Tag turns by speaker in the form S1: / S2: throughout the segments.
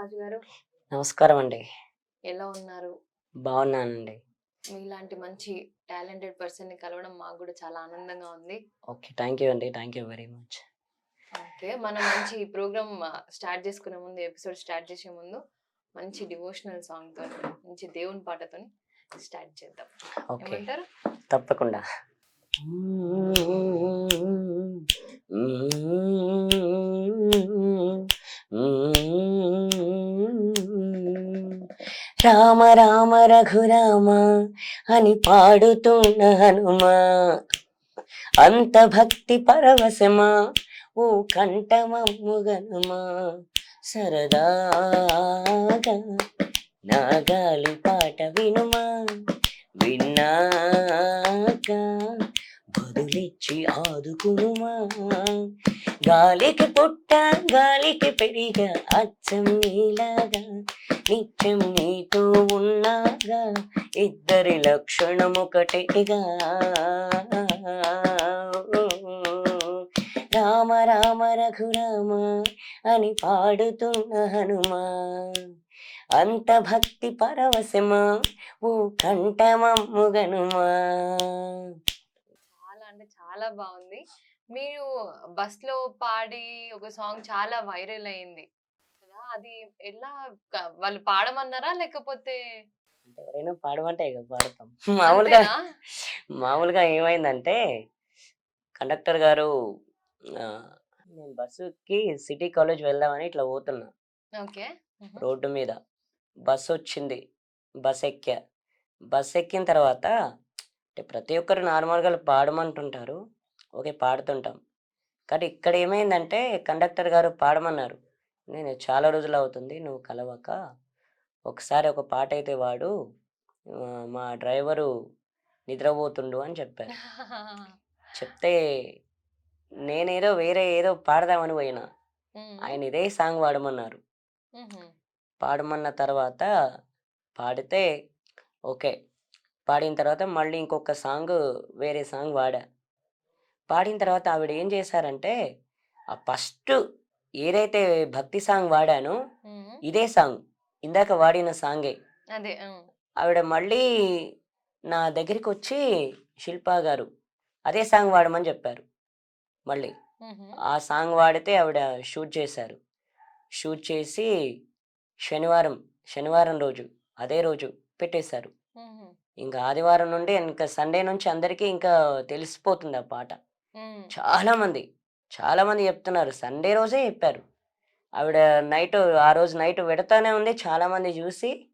S1: రాజు గారు.
S2: నమస్కారం అండి.
S1: ఎలా ఉన్నారు?
S2: బాగున్నానండి.
S1: మీలాంటి మంచి టాలెంటెడ్ పర్సన్‌ని కలవడం మాకు గూడా చాలా ఆనందంగా ఉంది.
S2: ఓకే. థ్యాంక్ యూ అండి. Thank you very much.
S1: Okay. మనం మంచి ప్రోగ్రామ్ స్టార్ట్ చేసుకునే ముందు, ఎపిసోడ్ స్టార్ట్ చేసే ముందు మంచి డివోషనల్ సాంగ్‌తోని, మంచి దేవుని పాటతోని స్టార్ట్ చేద్దాం.
S2: ఓకే.
S1: ఏమంటారు?
S2: తప్పకుండా. రామ రామ రఘురామ అని పాడుతున్న హనుమా, అంత భక్తి పరవశమా ఓ కంఠమమ్ముగనుమా, సరదాగా నా గాలి పాట వినుమా, విన్నాక బదులిచ్చి ఆదుకునుమా, గాలికి పుట్ట గాలికి పెరిగ అచ్చం నీలాగా నిత్యం నీతో ఉన్నాగా, ఇద్దరి లక్షణం ఒకటేగా, రామ రామ రఘురామ అని పాడుతున్న హనుమా, అంత భక్తి పరవశమా ఓ కంఠమమ్ముగనుమా.
S1: చాలా అంటే చాలా బావుంది. మీరు బస్‌లో పాడి ఒక సాంగ్ చాలా వైరల్ అయింది కదా! అది ఎలా వాళ్ళు పాడమన్నారా? లేకపోతే
S2: ఎవరైనా పాడమంటే ఇక పాడతాం. మామూలుగా
S1: అంతేనా?
S2: మామూలుగా ఏమైందంటే కండక్టర్ గారు ఆహ్, నేను బస్సుకి సిటీ కాలేజ్ వెళ్దామని ఇట్లా పోతున్నా.
S1: ఓకే. హుహు.
S2: రోడ్డు మీద బస్సొచ్చింది. బస్సెక్కా. బస్సెక్కిన తర్వాత అంటే ప్రతి ఒక్కరు నార్మల్‌గా పాడమంటుంటారు. ఓకే. పాడుతుంటాం. కానీ ఇక్కడ ఏమైందంటే కండక్టర్ గారు పాడమన్నారు. నేను చాలా రోజులవుతుంది నువ్వు కలవక. ఒకసారి ఒక పాటైతే పాడు. మా డ్రైవరు నిద్రపోతుండు అని చెప్పారు. చెప్తే నేనేదో వేరే ఏదో పాడదామని పోయినా.
S1: హ్మ్.
S2: ఆయన ఇదే సాంగ్ పాడమన్నారు.
S1: హుహు.
S2: పాడమన్న తర్వాత పాడితే ఓకే. పాడిన తర్వాత మళ్ళీ ఇంకొక సాంగు వేరే సాంగ్ పాడా. పాడిన తర్వాత ఆవిడ ఏం చేశారంటే, ఆ ఫస్ట్ ఏదైతే భక్తి సాంగ్ పాడానో
S1: హ్మ్.
S2: ఇదే సాంగ్. ఇందాక వాడిన సాంగే.
S1: అదే. హ్మ్.
S2: ఆవిడ మళ్ళీ నా దగ్గరికొచ్చి శిల్పా గారు అదే సాంగ్ వాడమని చెప్పారు మళ్ళీ.
S1: హుహు.
S2: ఆ సాంగ్ వాడితే ఆవిడ షూట్ చేశారు. షూట్ చేసి శనివారం, శనివారం రోజు అదే రోజు పెట్టేశారు.
S1: హుహు.
S2: ఇంకా ఆదివారం నుండి ఇంకా సండే నుంచి అందరికీ ఇంకా తెలిసిపోతుంది ఆ పాట.
S1: హ్మ్.
S2: చాలామంది, చాలామంది చెప్తున్నారు. సండే రోజే చెప్పారు. ఆవిడ నైటు ఆ రోజు నైట్ పెడతానే ఉంది. చాలామంది జూసి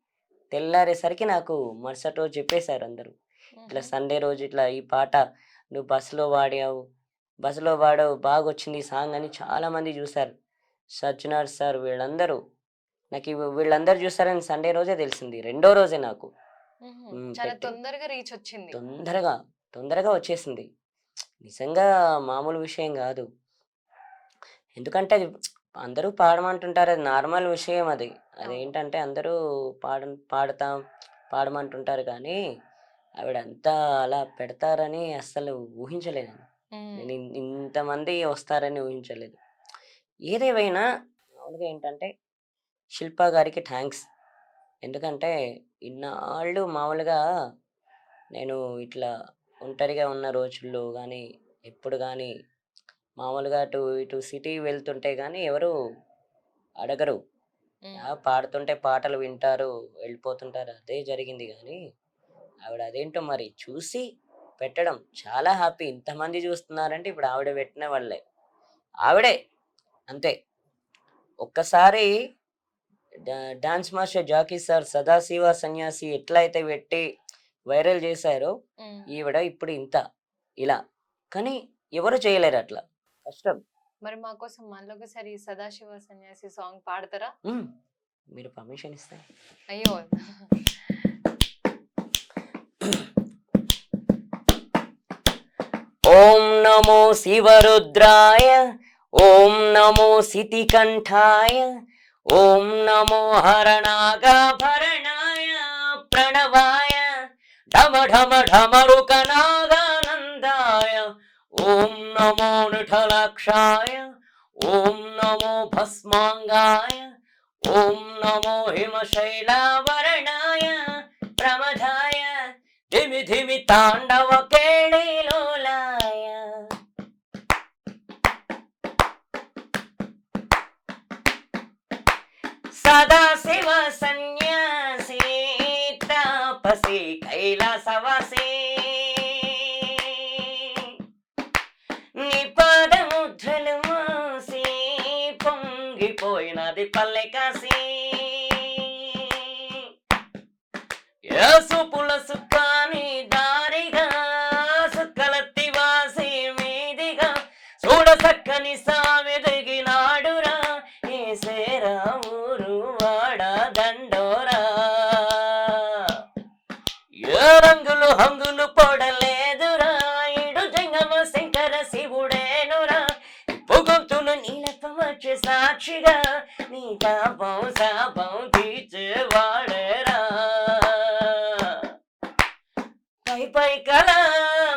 S2: తెల్లారేసరికి నాకు మరుసటి రోజు చెప్పేసారు అందరూ. ఇట్లా
S1: హుహు.
S2: సండే రోజు ఇట్లా ఈ పాట నువ్వు బస్సులో పాడావు. బస్సులో పాడావు బాగొచ్చింది ఈ సాంగ్ అని చాలామంది జూసారు. సజ్జనార్ సార్ వీళ్ళందరూ వీళ్ళందరూ జూసారని సండే రోజే తెలిసింది. రెండో రోజే నాకు.
S1: హుహు. చాలా
S2: పెట్టి
S1: తొందరగా రీచొచ్చింది.
S2: తొందరగా, తొందరగా వచ్చేసింది. నిజంగా మామూలు విషయం గాదు. ఎందుకంటే అది అందరూ పాడమంటుంటారు. అది నార్మల్ విషయం అది.
S1: అవును.
S2: అదేంటంటే అందరూ పాడతాం, పాడమంటుంటారు కానీ, ఆవిడంతా అలా పెడతారని అస్సలు ఊహించలేదు.
S1: హ్మ్.
S2: నేను ఇంతమంది వస్తారని ఊహించలేదు. ఏదేమైనా మామూలుగా ఏంటంటే, శిల్పా గారికి థాంక్స్. ఎందుకంటే, ఇన్నాళ్ళు మామూలుగా నేను ఇట్లా ఒంటరిగా ఉన్న రోజుల్లో గానీ, ఎప్పుడు గానీ మామూలుగా ఇటు సిటీ వెళ్తుంటే గానీ ఎవరు అడగరు.
S1: హ్మ్.
S2: పాడుతుంటే పాటలు వింటారు, వెళ్ళిపోతుంటారు. అదే జరిగింది గానీ, ఆవిడ అదేంటో మరి చూసి పెట్టడం చాలా హ్యాపీ. ఇంతమంది చూస్తున్నారంటే ఇప్పుడు ఆవిడ పెట్టిన వల్లే. ఆవిడే అంతే. ఒక్కసారి dance master Jackie sir 'Sadashiva Sanyasi' ఎట్లయితే పెట్టి వైరల్ చేశారో,
S1: హ్మ్.
S2: ఈవిడ ఇప్పుడు ఇంత ఇలా. కానీ ఎవరు చేయలేరట్లా. కష్టం.
S1: మరి మా కోసం మళ్ళొకసారి 'సదాశివ సన్యాసి' సాంగ్ పాడతారా?
S2: హ్మ్. మీరు పర్మిషన్ ఇస్తే.
S1: అయ్యో!
S2: ఓం నమో శివరుద్రాయ, ఓం నమో సితికంఠాయ, ఓం నమో హరనాగాభరణాయ ప్రణవాయ, ఢమ ఢమ ఢమరుకనాదానందాయ, ఓం నమో నిఠలాక్షాయ, ఓం నమో భస్మాంగాయ, ఓం నమో హిమశైలవర్ణాయ ప్రమథాయ ధిమి ధిమి తాండవ కేళిలోలాయ. సదాశివ సన్యాసి తాపసి కైలాసవాసి నీ పాదముద్రలు మోసి పొంగిపోయినది పల్లె కాసి. యేసుపుల సుఖాని దారిగా సుక్కలత్తి వాసి మీదిగా చూడ సక్కని సామెదిగినాడురా ఏసేరా ఊరు వాడ దండోరా. ఏ రంగులు హంగులు పొడలేదురా ఇడు జంగమ శంకర శివుడేనురా. పొగొంతును నీలపమర్చి సాక్షిగా నీ తాపం శాపం తీర్చేవాడేరా. పై పై కళ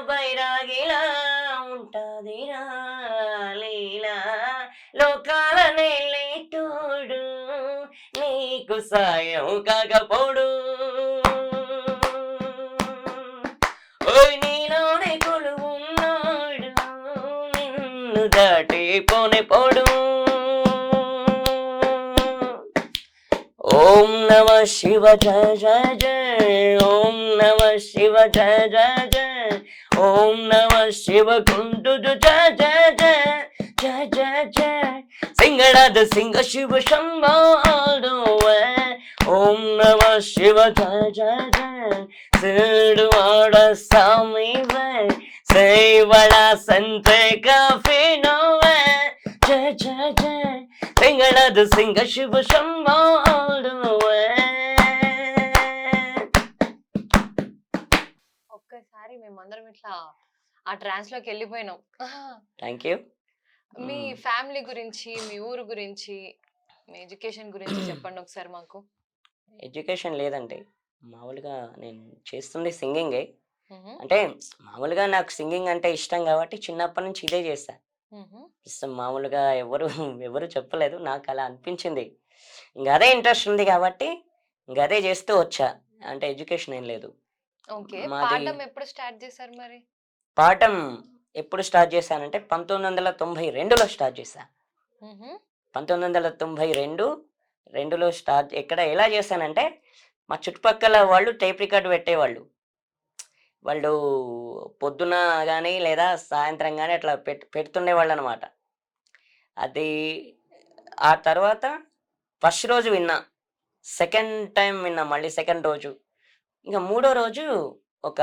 S2: బైరాగిలా ఉంటాదిరా లీలా. లోకాల నేలేటోడు నీకు సాయం కాకపోడు. ఓయ్ నీలోనే కొలువున్నాడు నిన్ను దాటి పోనే పోడు. ఓం నమ శివ జయ జయ జయ. ఓం నమ శివ జయ జయ జయ. ఓం నమ శివ గుండు జయ జయ జయ జయ జయ జయ. సింగడాద సింగ శివ శంభాడువే. ఓం నమ శివ జయ జయ జయ. సిడువాడ స్వామివే సేవళ సంతే కాఫీనోవే. జయ జయ జయ సింగడాద సింగ శివ శంభాడువే.
S1: ఒక్కసారి మేమందరం ఇట్లా ఆ ట్రాన్స్ లోకి వెళ్ళిపోయినాం.
S2: Thank you.
S1: మీ ఫ్యామిలీ గురించి, మీ ఊరు గురించి, మీ ఎడ్యుకేషన్ గురించి చెప్పండి ఒకసారి మాకు.
S2: ఎడ్యుకేషన్ లేదండి, మామూలుగా నేను చేస్తుంది సింగింగే.
S1: మ్హూ.
S2: అంటే మామూలుగా నాకు సింగింగ్ అంటే ఇష్టం కాబట్టి చిన్నప్పటి నుంచి ఇదే చేస్తా.
S1: మ్హూ.
S2: ఇష్టం మామూలుగా ఎవరు చెప్పలేదు, నాకు అలా అనిపించింది. ఇంకా అదే ఇంట్రెస్ట్ ఉంది కాబట్టి ఇంకా అదే చేస్తూ వచ్చా. అంటే ఎడ్యుకేషన్ ఏం లేదు.
S1: ఓకే,
S2: మాది
S1: పాడడం ఎప్పుడు స్టార్ట్ చేశారు మరి?
S2: పాఠం ఎప్పుడు స్టార్ట్ చేశానంటే 1992లో స్టార్ట్ చేశా.
S1: మ్హూ.
S2: 1992లో స్టార్ట్ ఎలా చేశానంటే మా చుట్టుపక్కల వాళ్ళు టేప్ రికార్డు పెట్టేవాళ్ళు. వాళ్ళు పొద్దున కానీ లేదా సాయంత్రం కానీ అట్లా పెడుతుండేవాళ్ళు అనమాట. అది ఆ తర్వాత ఫస్ట్ రోజు విన్నా, సెకండ్ టైం విన్నా, మళ్ళీ సెకండ్ రోజు, ఇంకా మూడో రోజు ఒక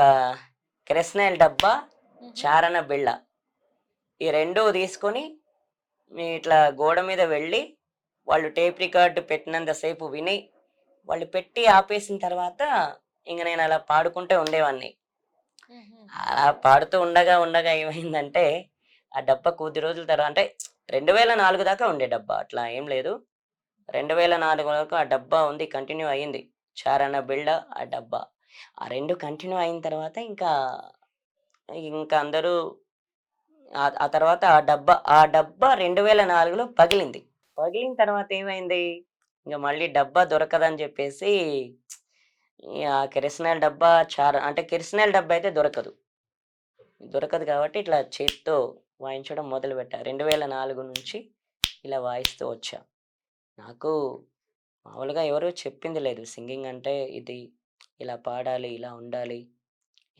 S2: కెరస్నాయిల్ డబ్బా,
S1: మ్హూ.
S2: చారణ బిళ్ళ ఈ రెండూ తీసుకొని ఇట్లా గోడ మీద వెళ్ళి వాళ్ళు టేప్ రికార్డు పెట్టినంతసేపు విని వాళ్ళు పెట్టి ఆపేసిన తర్వాత ఇంక నేను అలా పాడుకుంటే ఉండేవాడిని.
S1: మ్హూ.
S2: అలా పాడుతూ ఉండగా ఉండగా ఏమైందంటే ఆ డబ్బా కొద్ది రోజుల తర్వాత, అంటే 2004 దాకా ఉండే డబ్బా, అట్లా ఏం లేదు. 2004 వరకు ఆ డబ్బా ఉంది, కంటిన్యూ అయ్యింది. చారణ బిళ్ళ ఆ డబ్బా ఆ రెండు కంటిన్యూ అయిన తర్వాత ఇంకా ఇంకా అందరూ ఆ తర్వాత ఆ డబ్బా 2004లో పగిలింది. పగిలిన తర్వాత ఏమైంది, ఇంక మళ్ళీ డబ్బా దొరకదని చెప్పేసి ఆ కిరసనాయిల్ డబ్బా అంటే కిరసనాయిల్ డబ్బా అయితే దొరకదు కాబట్టి ఇట్లా చేత్తో వాయించడం మొదలుపెట్టా. 2004 నుంచి ఇలా వాయిస్తూ వచ్చా. నాకు మామూలుగా ఎవరు చెప్పింది లేదు, సింగింగ్ అంటే ఇది ఇలా పాడాలి, ఇలా ఉండాలి.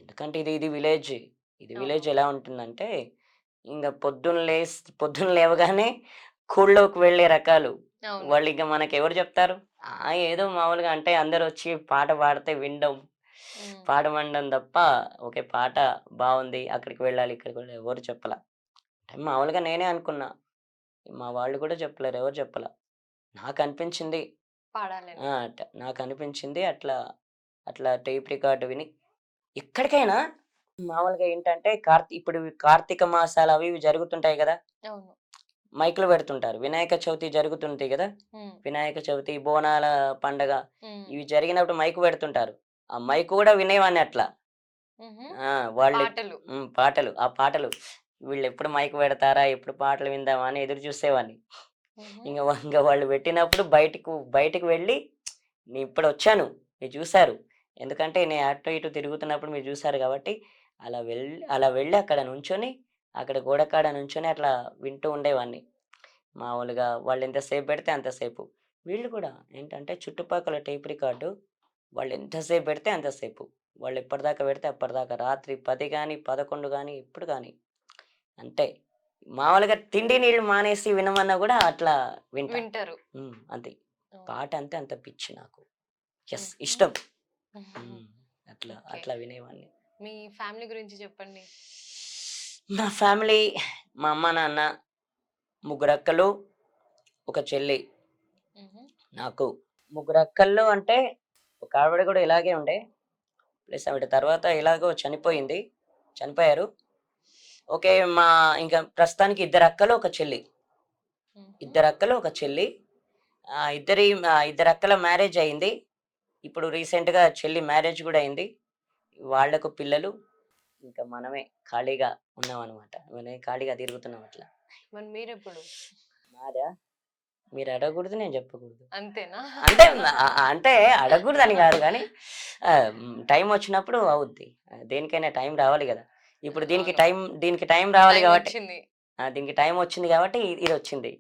S2: ఎందుకంటే ఇది విలేజ్.
S1: అవును.
S2: ఎలా ఉంటుందంటే ఇంక పొద్దున్న లేవగానే కూళ్ళోకి వెళ్ళే రకాలు.
S1: అవును.
S2: వాళ్ళు ఇంక మనకెవరు చెప్తారు? ఏదో మామూలుగా అంటే అందరూ వచ్చి పాట పాడితే వినడం,
S1: మ్.
S2: పాడమనడం తప్ప ఓకే పాట బాగుంది అక్కడికి వెళ్ళాలి, ఇక్కడికి వెళ్ళాలి ఎవరు చెప్పలా. అంటే మామూలుగా నేనే అనుకున్నా, మా వాళ్ళు కూడా చెప్పలేరు, ఎవరు చెప్పలా. నాకు అనిపించింది
S1: పాడాలని.
S2: నాకు అనిపించింది అట్లా అట్లా టేప్ రికార్డు విని ఎక్కడికైనా మామూలుగా ఏంటంటే ఇప్పుడు కార్తీక మాసాలు అవి ఇవి జరుగుతుంటాయి కదా,
S1: అవును.
S2: మైకులు పెడుతుంటారు. వినాయక చవితి జరుగుతుంది కదా,
S1: మ్.
S2: వినాయక చవితి, బోనాల పండగ
S1: మ్.
S2: ఇవి జరిగినప్పుడు మైకు పెడుతుంటారు. ఆ మైకు కూడా వినేవాడిని అట్లా.
S1: మ్హూ.
S2: వాళ్ళు
S1: పాటలు.
S2: పాటలు, ఆ పాటలు వీళ్ళు ఎప్పుడు మైకు పెడతారా, ఎప్పుడు పాటలు విందామా అని ఎదురు చూసేవాడిని.
S1: హుహు.
S2: ఇంక వాళ్ళు పెట్టినప్పుడు బయటికి వెళ్ళి నేను ఇప్పుడు వచ్చాను. మీరు చూసారు. ఎందుకంటే నేను అటు ఇటు తిరుగుతున్నప్పుడు మీరు చూసారు కాబట్టి అలా వెళ్ళి అక్కడ నుంచొని అక్కడ గోడ కాడ నుంచొని అట్లా వింటూ ఉండేవాడిని. మామూలుగా వాళ్ళు ఎంతసేపు పెడితే అంతసేపు. వీళ్ళు కూడా ఏంటంటే చుట్టుపక్కల టేప్ రికార్డు వాళ్ళు ఎంతసేపు పెడితే అంతసేపు. వాళ్ళు ఎప్పటిదాకా పెడితే అప్పటిదాకా. రాత్రి 10 గాని, 11 గాని, ఎప్పుడు గాని. అంతే. మామూలుగా తిండి నీళ్ళు మానేసి వినమన్నా గూడా అట్లా వింటా.
S1: వింటారు.
S2: అంతే.
S1: ఓహ్!
S2: పాట అంటే అంత పిచ్చి నాకు.
S1: హుహు.
S2: ఇష్టం.
S1: హుహు.
S2: హ్మ్. అట్లా
S1: ఓకే.
S2: అట్లా వినేవాడిని.
S1: మీ ఫ్యామిలీ గురించి చెప్పండి.
S2: నా ఫ్యామిలీ మా అమ్మ, నాన్న, ముగ్గురక్కలు, ఒక చెల్లి
S1: హుహు.
S2: నాకు. ముగ్గురక్కల్లో అంటే ఒక ఆవిడ గూడా ఇలాగే ఉండే. ప్లస్ ఆవిడ తర్వాత ఎలాగో చనిపోయారు. ఓకే. ఇంకా ప్రస్తుతానికి ఇద్దరక్కలు, ఒక చెల్లి.
S1: హుహు.
S2: ఇద్దరక్కలు, ఒక చెల్లి. ఇద్దరక్కల మ్యారేజ్ అయింది. ఇప్పుడు రీసెంట్‌గా చెల్లి మ్యారేజ్ గూడా అయింది. వాళ్ళకు పిల్లలు. ఇంకా మనమే ఖాళీగా ఉన్నామనమాట. మనం ఖాళీగా తిరుగుతున్నాం అట్లా.
S1: మరి మీరెప్పుడు?
S2: నాదా? మీరు అడగకూడదు, నేను చెప్పకూడదు.
S1: అంతేనా?
S2: అంటే అంటే అడగకూడదని గాదు గానీ టైమొచ్చినప్పుడు అవుద్ది. దేనికైనా టైం రావాలి గదా! ఇప్పుడు
S1: అవును.
S2: దీనికి టైం రావాలి గాబట్టి
S1: టైమొచ్చింది.
S2: దీనికి టైమొచ్చింది గాబట్టి ఇదొచ్చింది.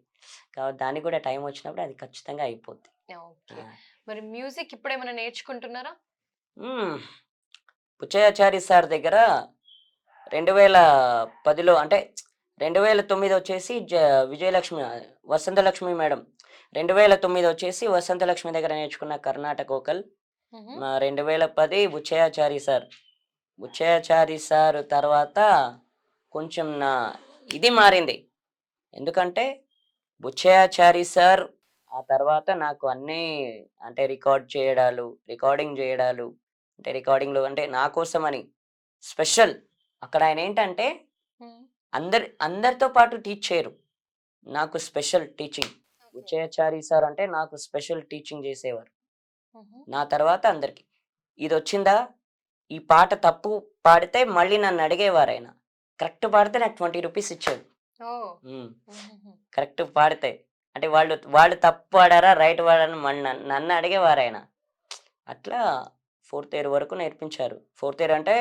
S2: కాబట్టి దానికి గూడా టైమొచ్చినప్పుడు అది ఖచ్చితంగా అయిపోద్ది.
S1: ఓకే.
S2: ఆ!
S1: మరి మ్యూజిక్ ఇప్పుడేమైనా నేర్చుకుంటున్నారా?
S2: హ్మ్. బుచ్చయ్యాచారి సార్ దగ్గర 2010లో అంటే 2009 వచ్చేసి విజయలక్ష్మి వసంతలక్ష్మి మేడం. 2009 వచ్చేసి వసంతలక్ష్మి దగ్గర నేర్చుకున్న కర్ణాటక వోకల్.
S1: హుహు.
S2: 2010 బుచ్చయ్యాచారి సార్. బుచ్చయ్యాచారి సార్ తర్వాత కొంచెం నా ఇది మారింది. ఎందుకంటే బుచ్చయ్యాచారి సార్ ఆ తర్వాత నాకు అన్నీ అంటే రికార్డింగ్ జేయడాలు, అంటే రికార్డింగ్‌లో అంటే నా కోసమని స్పెషల్ అక్కడ ఆయనేంటంటే
S1: హ్మ్.
S2: అందరితో పాటు టీచ్ చేయరు. నాకు స్పెషల్ టీచింగ్.
S1: ఓకే.
S2: బుచ్చయ్యాచారి సార్ అంటే నాకు స్పెషల్ టీచింగ్ జేసేవారు.
S1: హుహు.
S2: నా తర్వాత అందరికి. ఇదొచ్చిందా? ఈ పాట తప్పు పాడితే మళ్ళీ నన్నడిగేవారాయన. కరెక్ట్ పాడితే నాకు రూ. 20 ఇచ్చేది.
S1: ఓహ్!
S2: హ్మ్.
S1: హుహుహు.
S2: కరెక్ట్ పాడితే. అంటే వాళ్ళు తప్పు పాడారా? రైట్ పాడారా? మళ్ళీ నన్ను అడిగేవారాయన. అట్లా ఫోర్త్ ఇయర్ వరకు నేర్పించారు. ఫోర్త్ ఇయర్ అంటే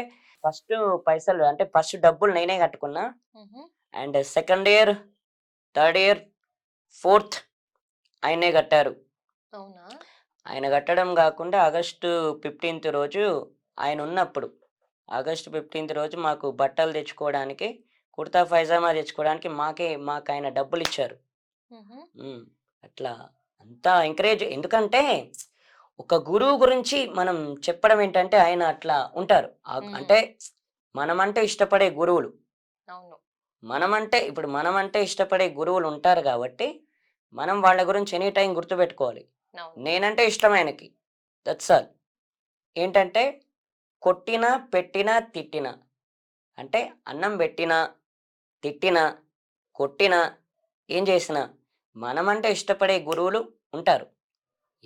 S2: ఫస్ట్ పైసలు అంటే ఫస్ట్ డబ్బులు నేనే కట్టుకున్నా.
S1: హుహు.
S2: And second year, third year, fourth ఆయనే కట్టారు.
S1: అవునా?
S2: ఆయన కట్టడం గాకుండా ఆగస్టు 15థ్ రోజు ఆయనున్నప్పుడు, ఆగస్టు 15థ్ రోజు మాకు బట్టలు తెచ్చుకోవడానికి, కుర్తా, పైజామా తెచ్చుకోవడానికి మాకాయన డబ్బులిచ్చారు.
S1: హుహు.
S2: హ్మ్. అట్లా అంతా ఎంకరేజ్ ఎందుకంటే, ఒక గురువు గురించి మనం చెప్పడం ఏంటంటే, ఆయన అట్లా ఉంటారు.
S1: హ్మ్.
S2: అంటే మనమంటే ఇష్టపడే గురువులు.
S1: అవును.
S2: మనమంటే ఇష్టపడే గురువులుంటారు గాబట్టి, మనం వాళ్ళ గురించి ఎనీ టైమ్ గుర్తుపెట్టుకోవాలి.
S1: అవును.
S2: నేనంటే ఇష్టం ఆయనకి. That's all. ఏంటంటే కొట్టినా, పెట్టినా, తిట్టినా అంటే అన్నం బెట్టినా, తిట్టినా, కొట్టినా, ఏం చేసినా మనమంటే ఇష్టపడే గురువులు ఉంటారు.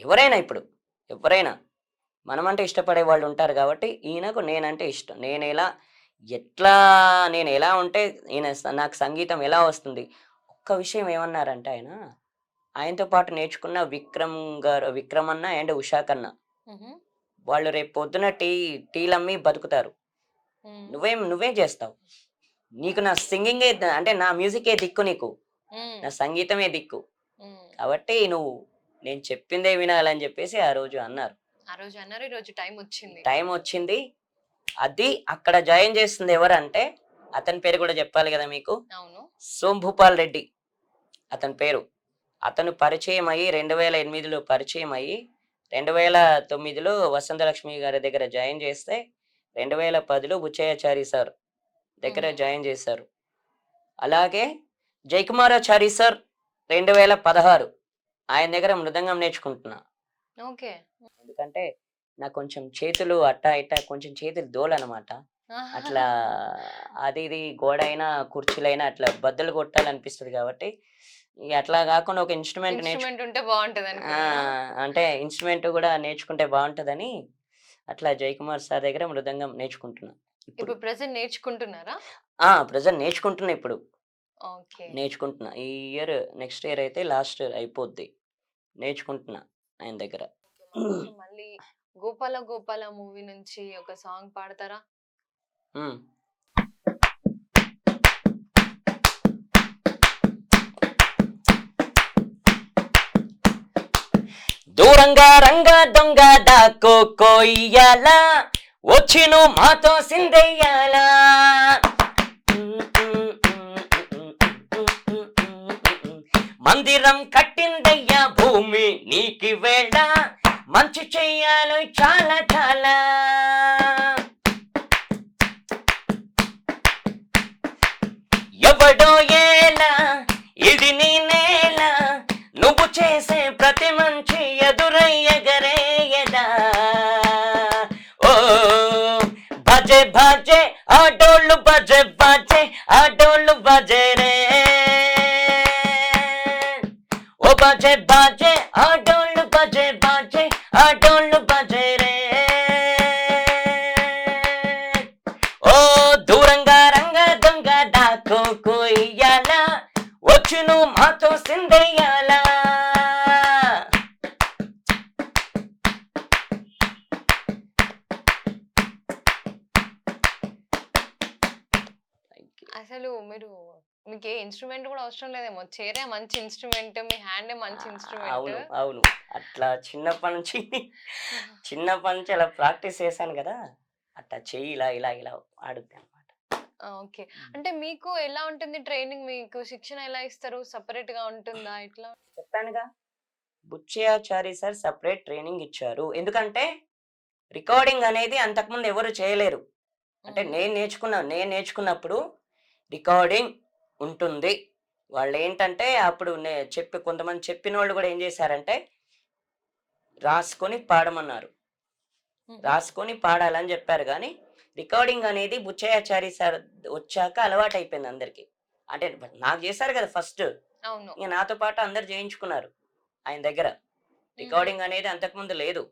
S2: ఎవరైనా ఇప్పుడు. ఎవ్వరైనా. మనమంటే ఇష్టపడే వాళ్ళుంటారు గాబట్టి, ఈయనకు నేనంటే ఇష్టం. ఎట్లా నేనెలా ఉంటే నాకు సంగీతం ఎలా వస్తుంది. ఒక్క విషయం ఏమన్నారంటే ఆయనతో పాటు నేర్చుకున్న విక్రమ్ అన్న అండ్ ఉషా కన్నా.
S1: హుహు.
S2: వాళ్ళు రేపు పొద్దున టీలమ్మి బతుకుతారు.
S1: హ్మ్.
S2: నువ్వేం చేస్తావు? నీకు నా అంటే నా మ్యూజికే దిక్కు నీకు.
S1: హ్మ్.
S2: నా సంగీతమే దిక్కు.
S1: హ్మ్.
S2: కాబట్టి నేను చెప్పిందే వినాలని జెప్పేసి ఆ రోజు అన్నారు.
S1: ఆ రోజు అన్నారు. ఈరోజు టైమొచ్చింది.
S2: టైమొచ్చింది. అది అక్కడ జాయిన్ చేసింది ఎవరంటే, అతని పేరు గూడా జెప్పాలి గదా మీకు.
S1: అవును.
S2: సోంభూపాల్ రెడ్డి అతని పేరు. అతను పరిచయమయ్యి 2008లో పరిచయమయ్యి, 2009లో వసంతలక్ష్మి గారి దగ్గర జాయిన్ చేస్తే, 2010లో బుచ్చయ్యాచారి సార్ దగ్గర
S1: హుహు.
S2: జాయిన్ చేశారు. అలాగే జయకుమారాచారి సార్ 2016 ఆయన దగ్గర మృదంగం నేర్చుకుంటున్నా.
S1: ఓకే.
S2: ఎందుకంటే నాకు కొంచెం చేతులు అట్టా ఇట్టా కొంచెం చేతులు దోలనమాట. అట్లా అది ఇది గోడైనా, కుర్చీలైనా అట్లా బద్దలు కొట్టాలనిపిస్తది కాబట్టి, ఇగ అట్లా గాకుండా ఒక
S1: ఇన్‌స్ట్రుమెంట్ ఉంటే
S2: ఆ!
S1: బావుంటదనుకున్నారా?
S2: అంటే ఇన్‌స్ట్రుమెంట్ గూడా నేర్చుకుంటే బావుంటదని, అట్లా జయకుమార్ సార్ దగ్గర మృదంగం నేర్చుకుంటున్నా ఇప్పుడు.
S1: ఇప్పుడు ప్రెజెంట్ నేర్చుకుంటున్నారా?
S2: ప్రెజెంట్ నేర్చుకుంటున్నా ఇప్పుడు.
S1: ఓకే.
S2: నేర్చుకుంటున్నా. ఈ ఇయర్ నెక్స్ట్ ఇయర్ అయితే లాస్ట్ అయిపోద్ది. నేర్చుకుంటున్నా ఆయన దగ్గర.
S1: మా కోసం మళ్ళీ 'గోపాల గోపాల' మూవీ నుంచి ఒక సాంగ్ పాడతారా?
S2: హ్మ్. దూరంగా రంగా దొంగ దాక్కో ఇయ్యాల వచ్చిను మాతో సిందెయ్యాల మందిరం కట్టిందయ్యా భూమి నీకి వేళ మంచి చెయ్యాలి చాలా చాలా ఎవడో ఏలా ఇది నీ నేల నువ్వు చేసే ప్రతి మంచి ఎదురయ్యగరేయదా ఓ భజే భజే ఆడోళ్ళు భజే భజే ఆడోళ్ళు భజే రే ఓ భజే భజే ఆడోళ్ళు భజే భజే ఆడోళ్ళు భజే రే ఓ దూరంగా రంగా దొంగ దాక్కో ఇయ్యాల వచ్చును మాతో సిందెయ్యాల
S1: అసలు మీకు ఏ ఇన్‌స్ట్రుమెంట్ గూడా అవసరం లేదేమో. చైరే మంచి ఇన్‌స్ట్రుమెంట్. మీ హ్యాండే మంచి ఇన్‌స్ట్రుమెంట్.
S2: అవును అవును అట్లా చిన్నప్పటి నుంచి అలా ప్రాక్టీస్ చేశాను కదా అట్లా చెయ్యి ఇలా ఇలా ఇలా ఆడుద్ది అనమాట.
S1: ఆ! ఓకే. అంటే మీకు ఎలా ఉంటుంది ట్రైనింగ్? మీకు శిక్షణ ఎలా ఇస్తారు? సెపరేట్‌గా ఉంటుందా? ఎట్లా?
S2: చెప్పానుగా బుచ్చయాచారి సార్ సపరేట్ ట్రైనింగ్ ఇచ్చారు. ఎందుకంటే రికార్డింగ్ అనేది అంతకుముందు ఎవరు చేయలేరు. అంటే
S1: హుహు.
S2: నేను నేర్చుకున్నప్పుడు రికార్డింగ్ ఉంటుంది. వాళ్ళేంటంటే అప్పుడు కొంతమంది చెప్పినోళ్ళు గూడా ఏం చేశారంటే రాసుకొని పాడమన్నారు.
S1: హుహు.
S2: రాసుకొని పాడాలని చెప్పారు గానీ, రికార్డింగ్ అనేది బుచ్చయ్యాచారి సార్ వచ్చాక అలవాటయిపోయింది అందరికి. అంటే నాకు చేశారు కదా ఫస్ట్.
S1: అవును.
S2: ఇంక నాతో పాటు అందరూ చేయించుకున్నారు ఆయన దగ్గర.
S1: హుహు.
S2: రికార్డింగ్ అనేది అంతకుముందు లేదు.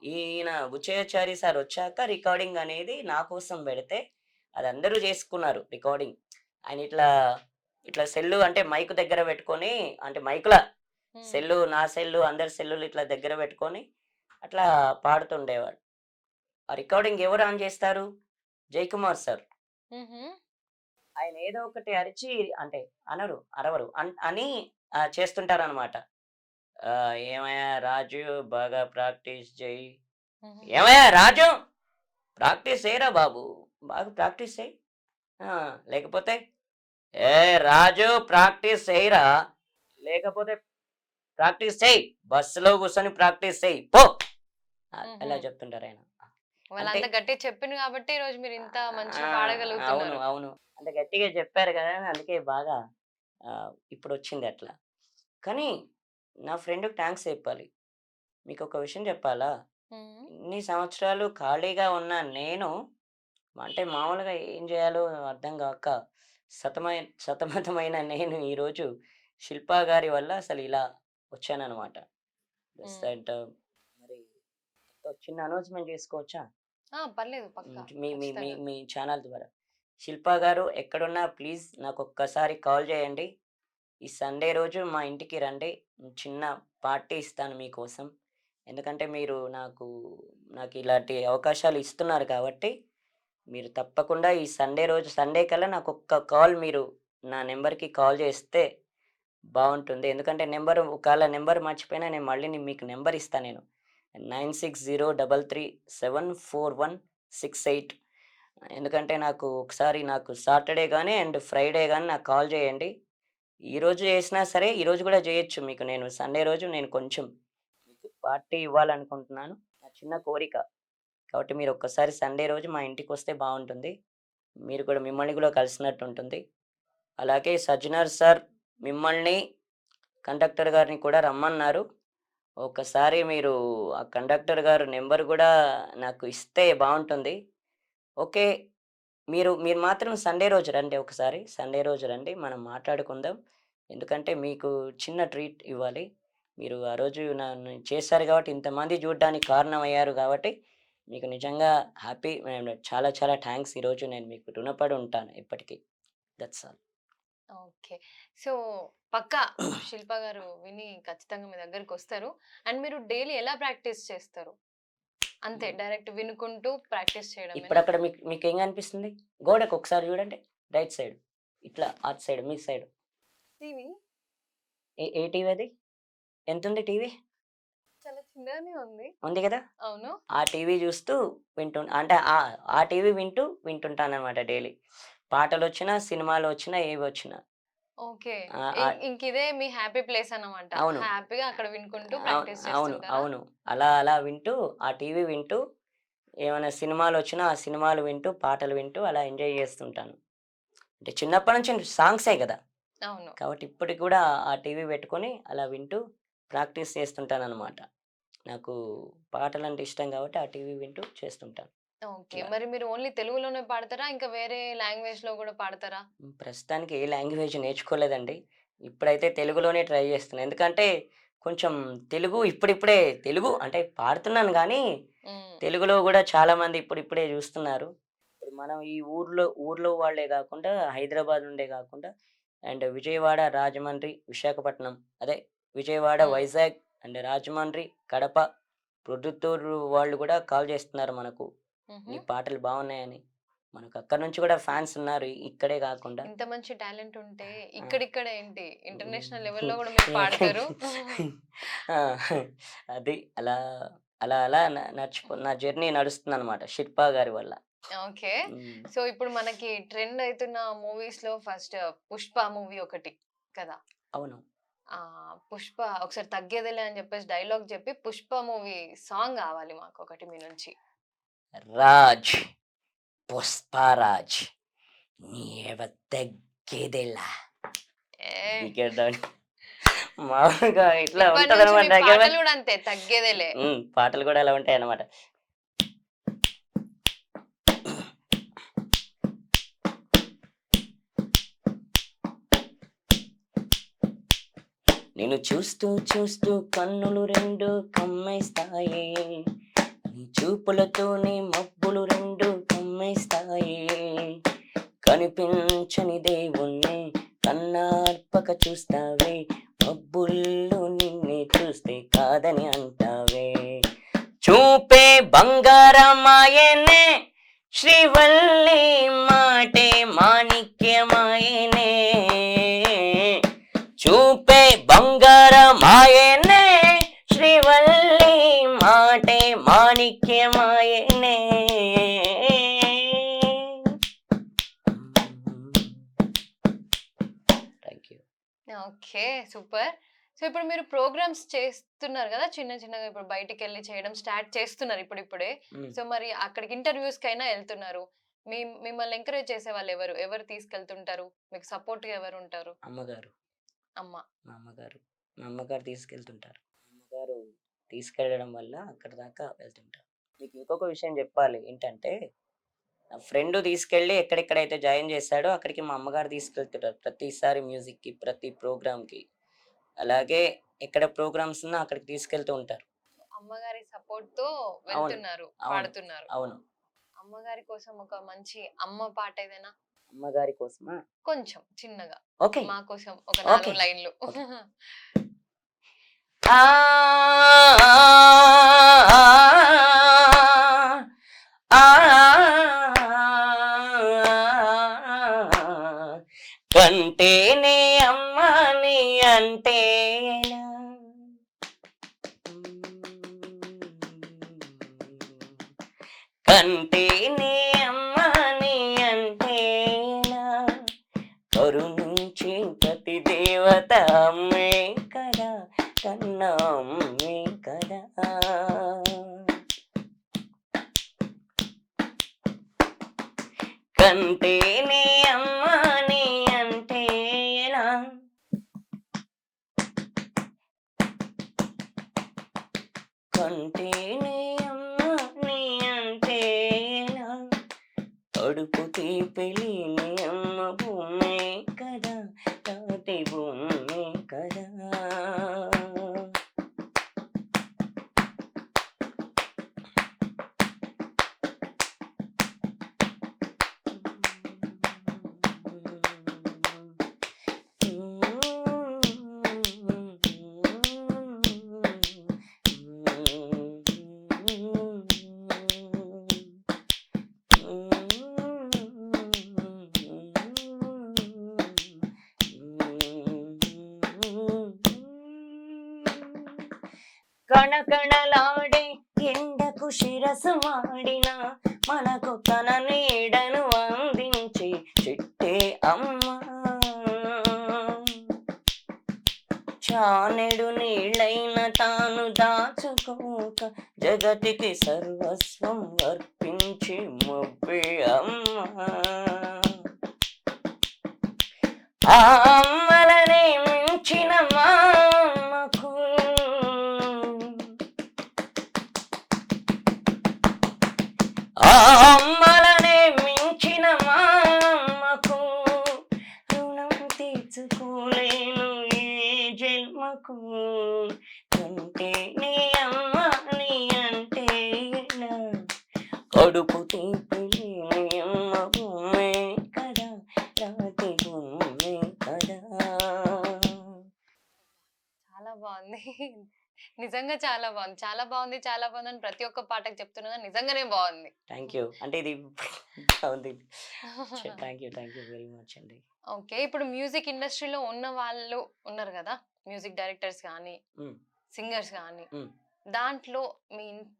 S2: ఈయన బుచ్చయ్యాచారి సార్ వచ్చాక రికార్డింగ్ అనేది నా కోసం పెడితే అది అందరూ చేసుకున్నారు రికార్డింగ్. ఆయన ఇట్లా సెల్లు అంటే మైక్ దగ్గర పెట్టుకొని అంటే మైక్‌ల
S1: హ్మ్.
S2: నా సెల్లు అందరి సెల్లులు ఇట్లా దగ్గర పెట్టుకొని అట్లా పాడుతుండేవాడు. ఆ రికార్డింగ్ ఎవరు ఆన్ చేస్తారు? జయకుమార్ సార్.
S1: హుహు.
S2: ఆయన ఏదో ఒకటి అరిచి అంటే అరవరు. అని చేస్తుంటారనమాట. "ఏమయ్యా రాజు బాగా ప్రాక్టీస్ చెయ్యి.
S1: హుహు.
S2: ఏమయ్యా రాజు ప్రాక్టీస్ చెయ్యరా బాబు. బాగా ప్రాక్టీస్ చెయ్యి. ఆ! లేకపోతే ఏ రాజు ప్రాక్టీస్ చెయ్యరా. లేకపోతే ప్రాక్టీస్ చెయ్యి. బస్సులో కూర్చొని ప్రాక్టీస్ చెయ్యి పో."
S1: హుహు.
S2: అలా చెప్తుంటారాయన. అంటే
S1: వాళ్ళంత గట్టిగా చెప్పిండ్రు గాబట్టే ఈరోజు మీరింత మంచిగా
S2: అవును.
S1: పాడగలుగుతున్నారు.
S2: అవును. అంటే గట్టిగా చెప్పారు కదా! అని అందుకే బాగా ఇప్పుడొచ్చింది అట్లా. కానీ నా ఫ్రెండ్‌కి థాంక్స్ చెప్పాలి. మీకొక విషయం చెప్పాలా?
S1: హ్మ్.
S2: ఇన్ని సంవత్సరాలు ఖాళీగా ఉన్న నేను అంటే మామూలుగా ఏం చేయాలో అర్థం గాక సతమతమైన నేను ఈరోజు శిల్పా గారి వల్ల అసలు ఇలా వచ్చాననమాట. జస్ట్
S1: హ్మ్.
S2: దట్ మరి ఒక చిన్న అనౌన్స్‌మెంట్ చేసుకోవచ్చా?
S1: ఆ! పర్లేదు పక్కా.
S2: మీ మీ మీ
S1: ఖచ్చితంగా.
S2: మీ ఛానల్ ద్వారా. శిల్పా గారు ఎక్కడున్నా ప్లీజ్ నాకొక్కసారి కాల్ చేయండి. ఈ సండే రోజు మా ఇంటికి రండి. చిన్న పార్టీ ఇస్తాను మీకోసం. ఎందుకంటే మీరు నాకు ఇలాంటి అవకాశాలు ఇస్తున్నారు కాబట్టి, మీరు తప్పకుండా ఈ సండే కల్లా నాకొక్క కాల్ మీరు నా నంబర్‌కి కాల్ చేస్తే బావుంటుంది. ఎందుకంటే ఒకవేళ నంబర్ మర్చిపోయినా నేను మళ్ళీ మీకు నంబర్ ఇస్తా నేను. 9603374168 ఎందుకంటే నాకు సాటర్‌డే గాని అండ్ ఫ్రైడే గాని నాకు కాల్ చేయండి. ఈరోజు చేసినా సరే, ఈరోజు గూడా జేయొచ్చు మీకు నేను సండే రోజు నేను కొంచెం మీకు పార్టీ ఇవ్వాలనుకుంటున్నాను. నా చిన్న కోరిక. కాబట్టి మీరొక్కసారి సండే రోజు మా ఇంటికొస్తే బావుంటుంది. మిమ్మల్ని గూడా కలిసినట్టుంటుంది. అలాగే సజ్జనార్ సార్ మిమ్మల్ని, కండక్టర్ గారిని కూడా రమ్మన్నారు. ఒక్కసారి మీరు ఆ కండక్టర్ గారు నంబర్ గూడా నాకు ఇస్తే బావుంటుంది. ఓకే. మీరు మాత్రం సండే రోజు రండి ఒకసారి. సండే రోజు రండి. మనం మాట్లాడుకుందాం. ఎందుకంటే మీకు చిన్న ట్రీట్ ఇవ్వాలి. మీరు ఆ రోజు నన్ను చేశారు కాబట్టి ఇంతమంది చూడ్డానికి కారణమయ్యారు కాబట్టి మీకు నిజంగా హ్యాపీ అండ్ చాలా చాలా థాంక్స్ ఈరోజు నేను మీకు రుణపడి ఉంటాను ఎప్పటికి. That's all.
S1: ఓకే. సో, పక్కా శిల్ప గారు విని ఖచ్చితంగా మీ దగ్గరికొస్తారు. అండ్ మీరు డైలీ ఎలా ప్రాక్టీస్ చేస్తారు? అంతే డైరెక్ట్ వినుకుంటూ ప్రాక్టీస్ చేయడమేనా?
S2: ఇప్పుడక్కడ మీకేం కనిపిస్తుంది? గోడకు ఒకసారి చూడండి. Right side. ఇట్లా అటు సైడ్ మీ సైడ్.
S1: టీవీ
S2: ఏ టీవీ అది? ఎంతుంది టీవీ?
S1: చాలా చిన్నగానే ఉంది.
S2: ఉంది కదా!
S1: అవును.
S2: ఆ టీవీ చూస్తూ అంటే ఆ టీవీ వింటుంటాననమాట డైలీ. పాటలొచ్చినా, సినిమాలొచ్చినా, ఏవొచ్చినా.
S1: ఓకే.
S2: ఆహ్, ఆహ్,
S1: ఇంకిదే మీ హ్యాపీ ప్లేస్ అన్నమాట.
S2: అవును.
S1: హ్యాపీగా అక్కడ వినుకుంటూ
S2: అవును.
S1: ప్రాక్టీస్
S2: అవును.
S1: చేస్తుంటారా?
S2: అవును. అలా వింటూ, ఆ టీవీ వింటూ, ఏమైనా సినిమాలొచ్చినా, ఆ సినిమాలు వింటూ, పాటలు వింటూ అలా ఎంజాయ్ చేస్తుంటాను. అంటే చిన్నప్పటి నుంచి సాంగ్సే గదా!
S1: అవును.
S2: కాబట్టి ఇప్పటికి గూడా ఆ టీవీ పెట్టుకొని అలా వింటూ ప్రాక్టీస్ చేస్తుంటాననమాట. నాకు పాటలంటే ఇష్టం గాబట్టి ఆ టీవీ వింటూ చేస్తుంటాను.
S1: ఓకే.
S2: ఇట్లా.
S1: మరి మీరు ఓన్లీ తెలుగులోనే పాడతారా? ఇంకా వేరే లాంగ్వేజ్‌లో గూడా పాడతారా?
S2: ప్రస్తుతానికి ఏ లాంగ్వేజ్ నేర్చుకోలేదండి. ఇప్పుడైతే తెలుగులోనే ట్రై చేస్తున్నా. ఎందుకంటే కొంచెం తెలుగు ఇప్పుడిప్పుడే తెలుగు అంటే పాడుతున్నాను గానీ,
S1: హ్మ్.
S2: తెలుగులో గూడా చాలామంది ఇప్పుడిప్పుడే జూస్తున్నారు. ఇప్పుడు మనం ఈ ఊర్లో వాళ్ళే గాకుండా హైదరాబాద్ నుండే గాకుండా అండ్ విజయవాడ, రాజమండ్రి, విశాఖపట్నం అదే విజయవాడ,
S1: హ్మ్.
S2: వైజాగ్ అండ్ రాజమండ్రి, కడప, ప్రొద్దుటూరు వాళ్ళు గూడా కాల్ జేస్తున్నారు మనకు.
S1: హుహు.
S2: నీ పాటలు బావున్నాయని. మనకు అక్కడి నుంచి గూడా ఫ్యాన్స్ ఉన్నారు ఇక్కడే గాకుండా.
S1: ఇంత మంచి టాలెంట్ ఉంటే
S2: ఆ!
S1: ఇక్కడిక్కడ ఏంటి ఇంటర్నేషనల్ లెవెల్‌లో
S2: హ్మ్.
S1: గూడా మీరు పాడతారు.
S2: ఆ! అది అలా నా జర్నీ నడుస్తుందనమాట 'శిల్పా' గారి వల్ల.
S1: ఓకే.
S2: హ్మ్.
S1: సో, ఇప్పుడు మనకి ట్రెండ్ అయితున్న మూవీస్‌లో ఫస్ట్ 'పుష్ప' మూవీ ఒకటి కదా!
S2: అవును.
S1: 'పుష్ప' ఒకసారి తగ్గేదేలే అని జెప్పేసి డైలాగ్ జెప్పి 'పుష్ప' మూవీ సాంగ్ గావాలి మాకొకటి మీ నుంచి.
S2: 'రాజ్ పుష్పరాజ్ నీవ తగ్గేదెలా'
S1: ఏ
S2: దిగేద్దామని మామూలుగా ఇట్లా
S1: ఇప్పటి నుంచి
S2: ఉంటదనమాట
S1: మీ
S2: దగ్గర
S1: పాటలు గూడా అంతే తగ్గేదేలే.
S2: పాటలు గూడా అలా ఉంటాయన్నమాట. నిన్ను చూస్తూ చూస్తూ కన్నులు రెండు కమ్మేస్తాయే నీ చూపులతోనే మబ్బులు రెండు కమ్మేస్తాయే కనిపించని దేవుణ్ణి కన్నార్పక చూస్తావే మబ్బుల్లో నిన్నే చూస్తే కాదని అంటావే చూపే బంగారమాయనే శ్రీవల్లి మాటే మాణిక్యమాయనే చూపే బంగారమాయనే శ్రీవల్లి మాటే మాణిక్యమాయనే thank you.
S1: Okay. Super. So, ఇప్పుడు మీరు ప్రోగ్రామ్స్ చేస్తున్నారు గదా! చిన్న చిన్నగా ఇప్పుడు బయటికెళ్ళి చేయడం స్టార్ట్ చేస్తున్నారు ఇప్పుడిప్పుడే. సో, మరి అక్కడికి ఇంటర్‌వ్యూస్‌కైనా ఎళ్తున్నారు. మిమ్మల్ని ఎంకరేజ్ చేసేవాళ్ళెవరు? ఎవరు తీసుకెళ్తుంటారు? మీకు సపోర్ట్‌గా ఎవరుంటారు?
S2: అమ్మగారు
S1: అమ్మ.
S2: మా అమ్మగారు మా అమ్మగారు తీసుకెళ్తుంటారు. మా అమ్మగారు తీసుకెళ్ళడం వల్ల అక్కడి దాకా వెళ్తుంటాను. మీకు ఇంకొక విషయం చెప్పాలి ఏంటంటే నా ఫ్రెండ్ తీసుకెళ్ళి ఎక్కడెక్కడైతే జాయిన్ చేశాడో అక్కడికి మా అమ్మగారు తీసుకెళ్తుంటారు. ప్రతిసారి మ్యూజిక్‌కి, ప్రతి ప్రోగ్రామ్‌కి. అలాగే ఎక్కడ ప్రోగ్రామ్స్ ఉన్నా అక్కడికి తీసుకెళ్తూ ఉంటారు.
S1: అమ్మగారి సపోర్ట్‌తో
S2: అవును.
S1: వెళ్తున్నారు.
S2: అవును.
S1: పాడుతున్నారు.
S2: అవును.
S1: అమ్మగారి కోసం ఒక మంచి అమ్మ పాట ఏదైనా?
S2: అమ్మగారి కోసమా?
S1: కొంచెం చిన్నగా.
S2: ఓకే.
S1: మా కోసం ఒక
S2: ఓకే.
S1: 4 లైన్‌లు.
S2: ఓకే. ఆ! ఆ! కంటేనే అమ్మని అంటేనా కంటేనే అమ్మని అంటేనా కరుణించే ప్రతి దేవత అమ్మే కదా కన్నా అమ్మే కదా కంటేనే అమ్మని అంటేనా కంటేనే అమ్మని అంటేనా కడుపు తీపిలిని అమ్మ భూమే కదా తాటి భూమే కదా కణకణలాడే ఎండకు శిరసు మాడిన మనకు తన నీడను అందించి చిట్టే అమ్మ. చానెడు నీళ్ళైన తాను దాచుకోక జగతికి సర్వస్వం అర్పించి మొబ్బే అమ్మ. ఆ అమ్మలనే మించిన మా అమ్మకు ఆ అమ్మలనే మించిన మా అమ్మకు రుణం తీర్చుకోలేను ఈ జన్మకు. అంటే నీ అమ్మ నీ అంటే ఇలా కడుపు తీపి నీ అమ్మ బొమ్మే కదా రాతి బొమ్మే కదా.
S1: చాలా బాగుంది. నిజంగా చాలా బాగుంది. చాలా బాగుంది, చాలా బాగుందని ప్రతి ఒక్క పాటకి చెప్తున్నా నిజంగానే బాగుంది.
S2: Thank you. అంటే ఇది బాగుంది. థ్యాంక్ యూ వెరీ మచ్ అండి.
S1: ఓకే. ఇప్పుడు మ్యూజిక్ ఇండస్ట్రీలో ఉన్న వాళ్ళు ఉన్నారు కదా, మ్యూజిక్ డైరెక్టర్స్ కానీ సింగర్స్ కానీ, దాంట్లో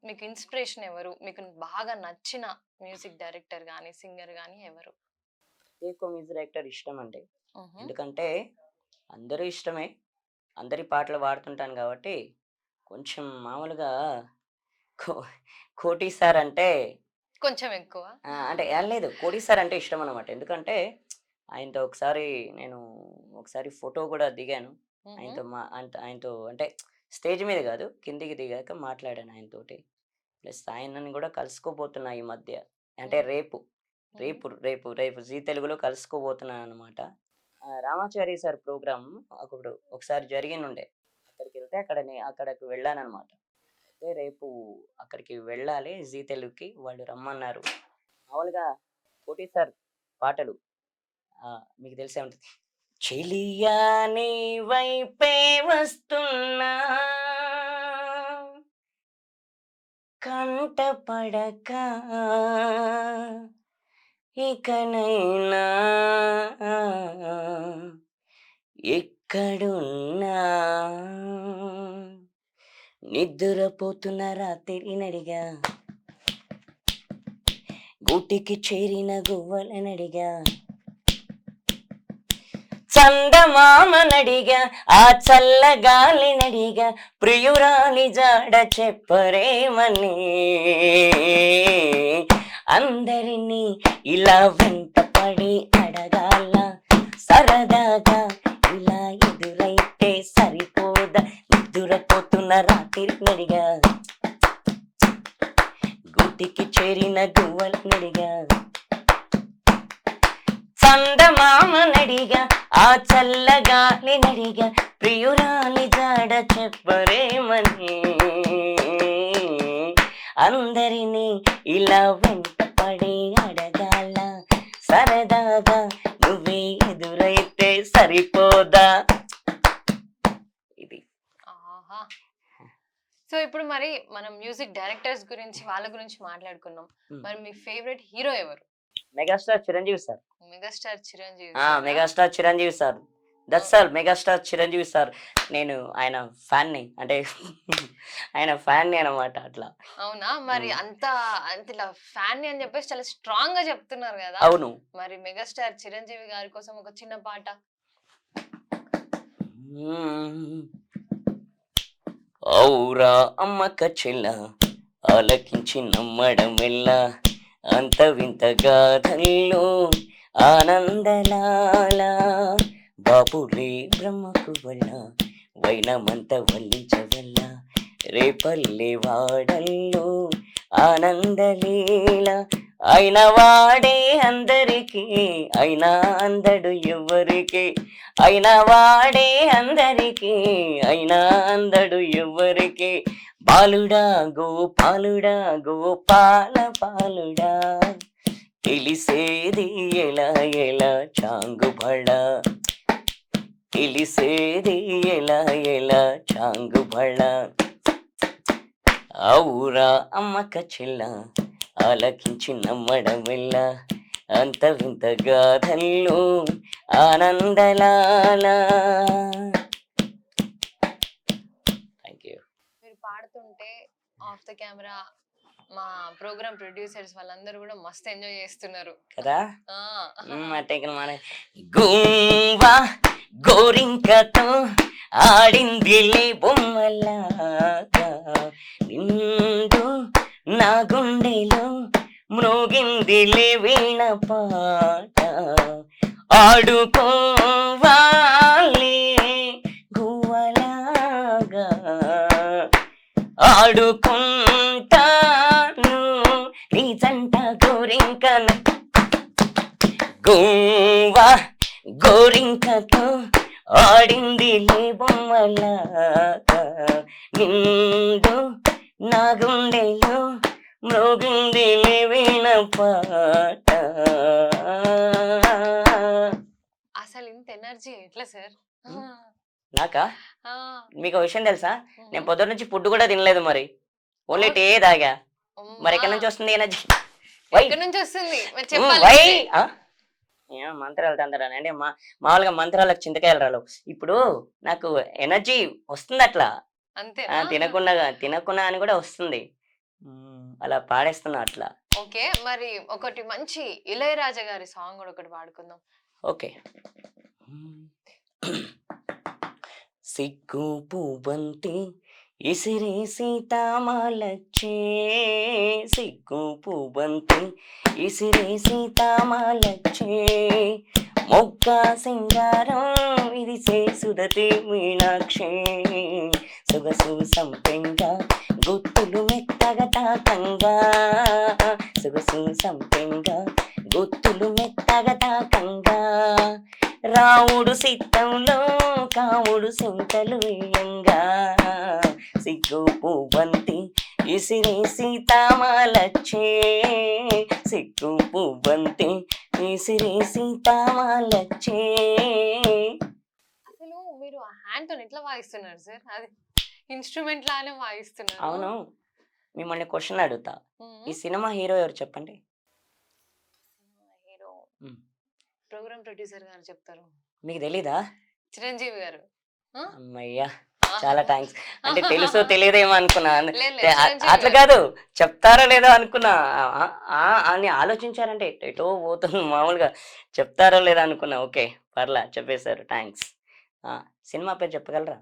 S1: మీకు ఇన్స్పిరేషన్ ఎవరు? మీకు బాగా నచ్చిన మ్యూజిక్ డైరెక్టర్ కానీ సింగర్ కానీ ఎవరు?
S2: ఎక్కువ మ్యూజిక్ డైరెక్టర్ ఇష్టం అండి. ఎందుకంటే అందరూ ఇష్టమే, అందరి పాటలు పాడుతుంటాను కాబట్టి కొంచెం మామూలుగా కోటి సార్ అంటే
S1: కొంచెం ఎక్కువ
S2: అంటే లేదు, కోటి సార్ అంటే ఇష్టం అనమాట. ఎందుకంటే ఆయనతో ఒకసారి ఫోటో కూడా దిగాను. ఆయనతో అంటే స్టేజ్ మీద కాదు, కిందికి దిగాక మాట్లాడాను ఆయనతోటి. ప్లస్ ఆయనని కూడా కలుసుకోబోతున్నా ఈ మధ్య, అంటే రేపు రేపు రేపు రేపు జీ తెలుగులో కలుసుకోబోతున్నాను అనమాట. రామాచారి సార్ ప్రోగ్రామ్ అప్పుడు ఒకసారి జరిగినుండే, అక్కడికి వెళ్తే అక్కడికి వెళ్ళాను అనమాట. అయితే రేపు అక్కడికి వెళ్ళాలి, జీ తెలుగుకి వాళ్ళు రమ్మన్నారు. మామూలుగా కోటి సార్ పాటలు మీకు తెలిసే ఉంటుంది. చెలియా నీ వైపే వస్తున్నా కంట పడక ఇకనైనా ఎక్కడున్నా నిద్రపోతున్న రాత్రి నడిగా గూటికి చేరిన గువ్వలనడిగా చందమామనడిగా ఆ చల్లగాలినడిగా ప్రియురాలి జాడ చెప్పరేమని అందరినీ ఇలా వెంటపడి అడగాల సరదాగా ఇలా ఎదురైతే సరిపోదా నిద్రపోతున్న రాత్రి నడిగా గూటికి చేరిన గువ్వలనడిగా చందమామనడిగా ఆ చల్లగాలినడిగా ప్రియురాలి జాడ చెప్పరేమని అందరినీ ఇలా వెంటపడి అడగాల సరదాగా నువ్వే ఎదురైతే సరిపోదా. ఇది
S1: సో ఇప్పుడు మరి మనం మ్యూజిక్ డైరెక్టర్స్ గురించి వాళ్ళ గురించి మాట్లాడుకున్నాం. మరి మీ ఫేవరెట్ హీరో ఎవరు?
S2: Megastar Chiranjeevi sir.
S1: Megastar Chiranjeevi
S2: megastar Chiranjeevi sir, that's all. Megastar Chiranjeevi sir, నేను ఆయన ఫ్యాన్ని, అంటే ఆయన ఫ్యాన్ని అనమాట. అట్లా.
S1: అవునా? మరి అంత ఇలా ఫ్యాన్ అని చెప్పేసి చాలా స్ట్రాంగ్ గా చెప్తున్నారు కదా.
S2: అవును.
S1: మరి మెగాస్టార్ చిరంజీవి గారి కోసం ఒక చిన్న పాట.
S2: ఔరా అమ్మక చెల్ల ఆలకించి నమ్మడం ఎలా అంత వింత గాథల్లో ఆనందలాల బాపురే బ్రహ్మకు వల్ల వైనమంత వల్లించవల్ల రేపల్లె వాడల్లో ఆనందలీల అయిన వాడే అందరికీ అయినా అందడు ఎవరికి అయిన వాడే అందరికీ అయినా అందడు ఎవరికి బాలుడా గోపాలుడా గోపాల పాలుడా తెలిసేది ఎలా ఎలా చాంగుబళ తెలిసేది ఎలా ఎలా చాంగుబళ ఔరా అమ్మక చెల్ల ఆలకించి నమ్మడం వెళ్ళ అంత వింత గాథల్లో ఆనందలాల.
S1: మీరు పాడుతూ మాట్లాడుతుంటే ఆఫ్ ద కెమెరా మా ప్రోగ్రామ్ ప్రొడ్యూసర్స్ వాళ్ళందరూ కూడా మస్తు ఎంజాయ్ చేస్తున్నారు
S2: కదా.
S1: ఆ
S2: అంటే మన గుంవా గోరింకతో ఆడిందిలే బొమ్మలాగా నిండు నా గుండెలో మ్రోగిందిలే వీణ పాట ఆడుకోవాలి గువ్వలాగా ఆడుకుంటాను నీ జంట గోరింకను గువ్వా గోరింకతో ఆడిందిలే బొమ్మలాగా నిండు నా గుండెలో మ్రోగిందిలే వీణ పాట.
S1: అసలు ఇంత ఎనర్జీ ఎట్లా సార్
S2: నాకా మీకు విషయం తెలుసా, నేను పొద్దున్న నుంచి ఫుడ్ కూడా తినలేదు, మరి ఓన్లీ టీ తాగా. మరి ఎక్కడి నుంచి వస్తుంది ఎనర్జీ?
S1: ఎక్కడి నుంచి వస్తుంది మరి
S2: వై
S1: చెప్పాలి.
S2: మంత్రాలు తందరా అంటే మామూలుగా మంత్రాలకు చింతకాయలు రాలు. ఇప్పుడు నాకు ఎనర్జీ వస్తుంది అట్లా,
S1: అంతే
S2: తినకున్నా అని కూడా వస్తుంది, అలా పాడేస్తున్నా అట్లా.
S1: ఓకే, మరి ఒకటి మంచి ఇళయరాజా గారి సాంగ్ కూడా ఒకటి పాడుకుందాం.
S2: ఓకే. సిగ్గు పువ్వంటి ఇసిరి సీతామాలచ్చే, సిగ్గు పువ్వంటి ఇసిరి సీతామాలచ్చే, మొగ్గ సింగారం విరిసే సుదతి మీనాక్షి, సొగసు సంపెంగా గుత్తులు మెత్తగా తాకంగా, సొగసు సంపెంగా గుత్తులు మెత్తగా తాకంగా, రావుడు సిద్ధంలో కావుడు సింతలు వేయంగా, సిగ్గు పువ్వంతి ఇసిరి సీతామాలచ్చే, సిగ్గు పువ్వంతి ఇసిరి సీతామాలచ్చే.
S1: అసలు మీరు ఆ హ్యాండ్ తో ఎట్లా వాయిస్తున్నారు సార్? అది ఇన్స్ట్రుమెంట్ లానే వాయిస్తున్నారు.
S2: అవును, మిమ్మల్ని క్వశ్చన్ అడుగుతా, ఈ సినిమా హీరో ఎవరు చెప్పండి?
S1: హీరో ప్రోగ్రామ్ ప్రొడ్యూసర్ గారు చెప్తారు.
S2: మీకు తెలీదా?
S1: చిరంజీవి గారు.
S2: అమ్మయ్యా, చాలా థ్యాంక్స్. అంటే తెలుసో తెలియదేమో అనుకున్నా,
S1: చిరంజీవి
S2: అట్లా కాదు చెప్తారో లేదో అనుకున్నా అని ఆలోచించారంటే ఎటో పోతుంది, మామూలుగా చెప్తారో లేదో అనుకున్నా. ఓకే పర్లా, చెప్పేశారు, థ్యాంక్స్. సినిమా పేరు చెప్పగలరా?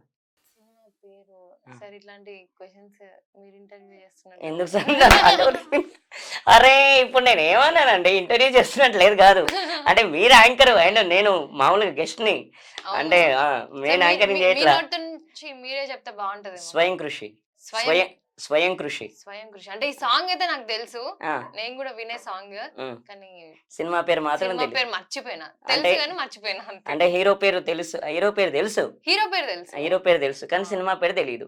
S1: సినిమా పేరు సార్, ఇట్లాంటి క్వశ్చన్స్ మీరు ఇంటర్వ్యూ చేస్తున్నారు
S2: ఎందుకు సార్? అరే ఇప్పుడు నేను ఏమన్నానండి, ఇంటర్వ్యూ చేస్తున్నట్టు లేదు కాదు, అంటే మీరు యాంకర్ అండ్ నేను మామూలుగా గెస్ట్ ని, అంటే నేను యాంకరింగ్ చేయట్లా.
S1: మీరే చెప్తే బాగుంటది.
S2: స్వయం కృషి, స్వయం కృషి,
S1: స్వయం కృషి. అంటే ఈ సాంగ్ అయితే నాకు తెలుసు, నేను కూడా వినే సాంగ్, కానీ
S2: సినిమా పేరు మాత్రం
S1: పేరు మర్చిపోయినా. తెలుసు కానీ మర్చిపోయినా.
S2: అంటే హీరో పేరు తెలుసు, హీరో పేరు తెలుసు,
S1: హీరో పేరు తెలుసు
S2: కానీ సినిమా పేరు తెలియదు.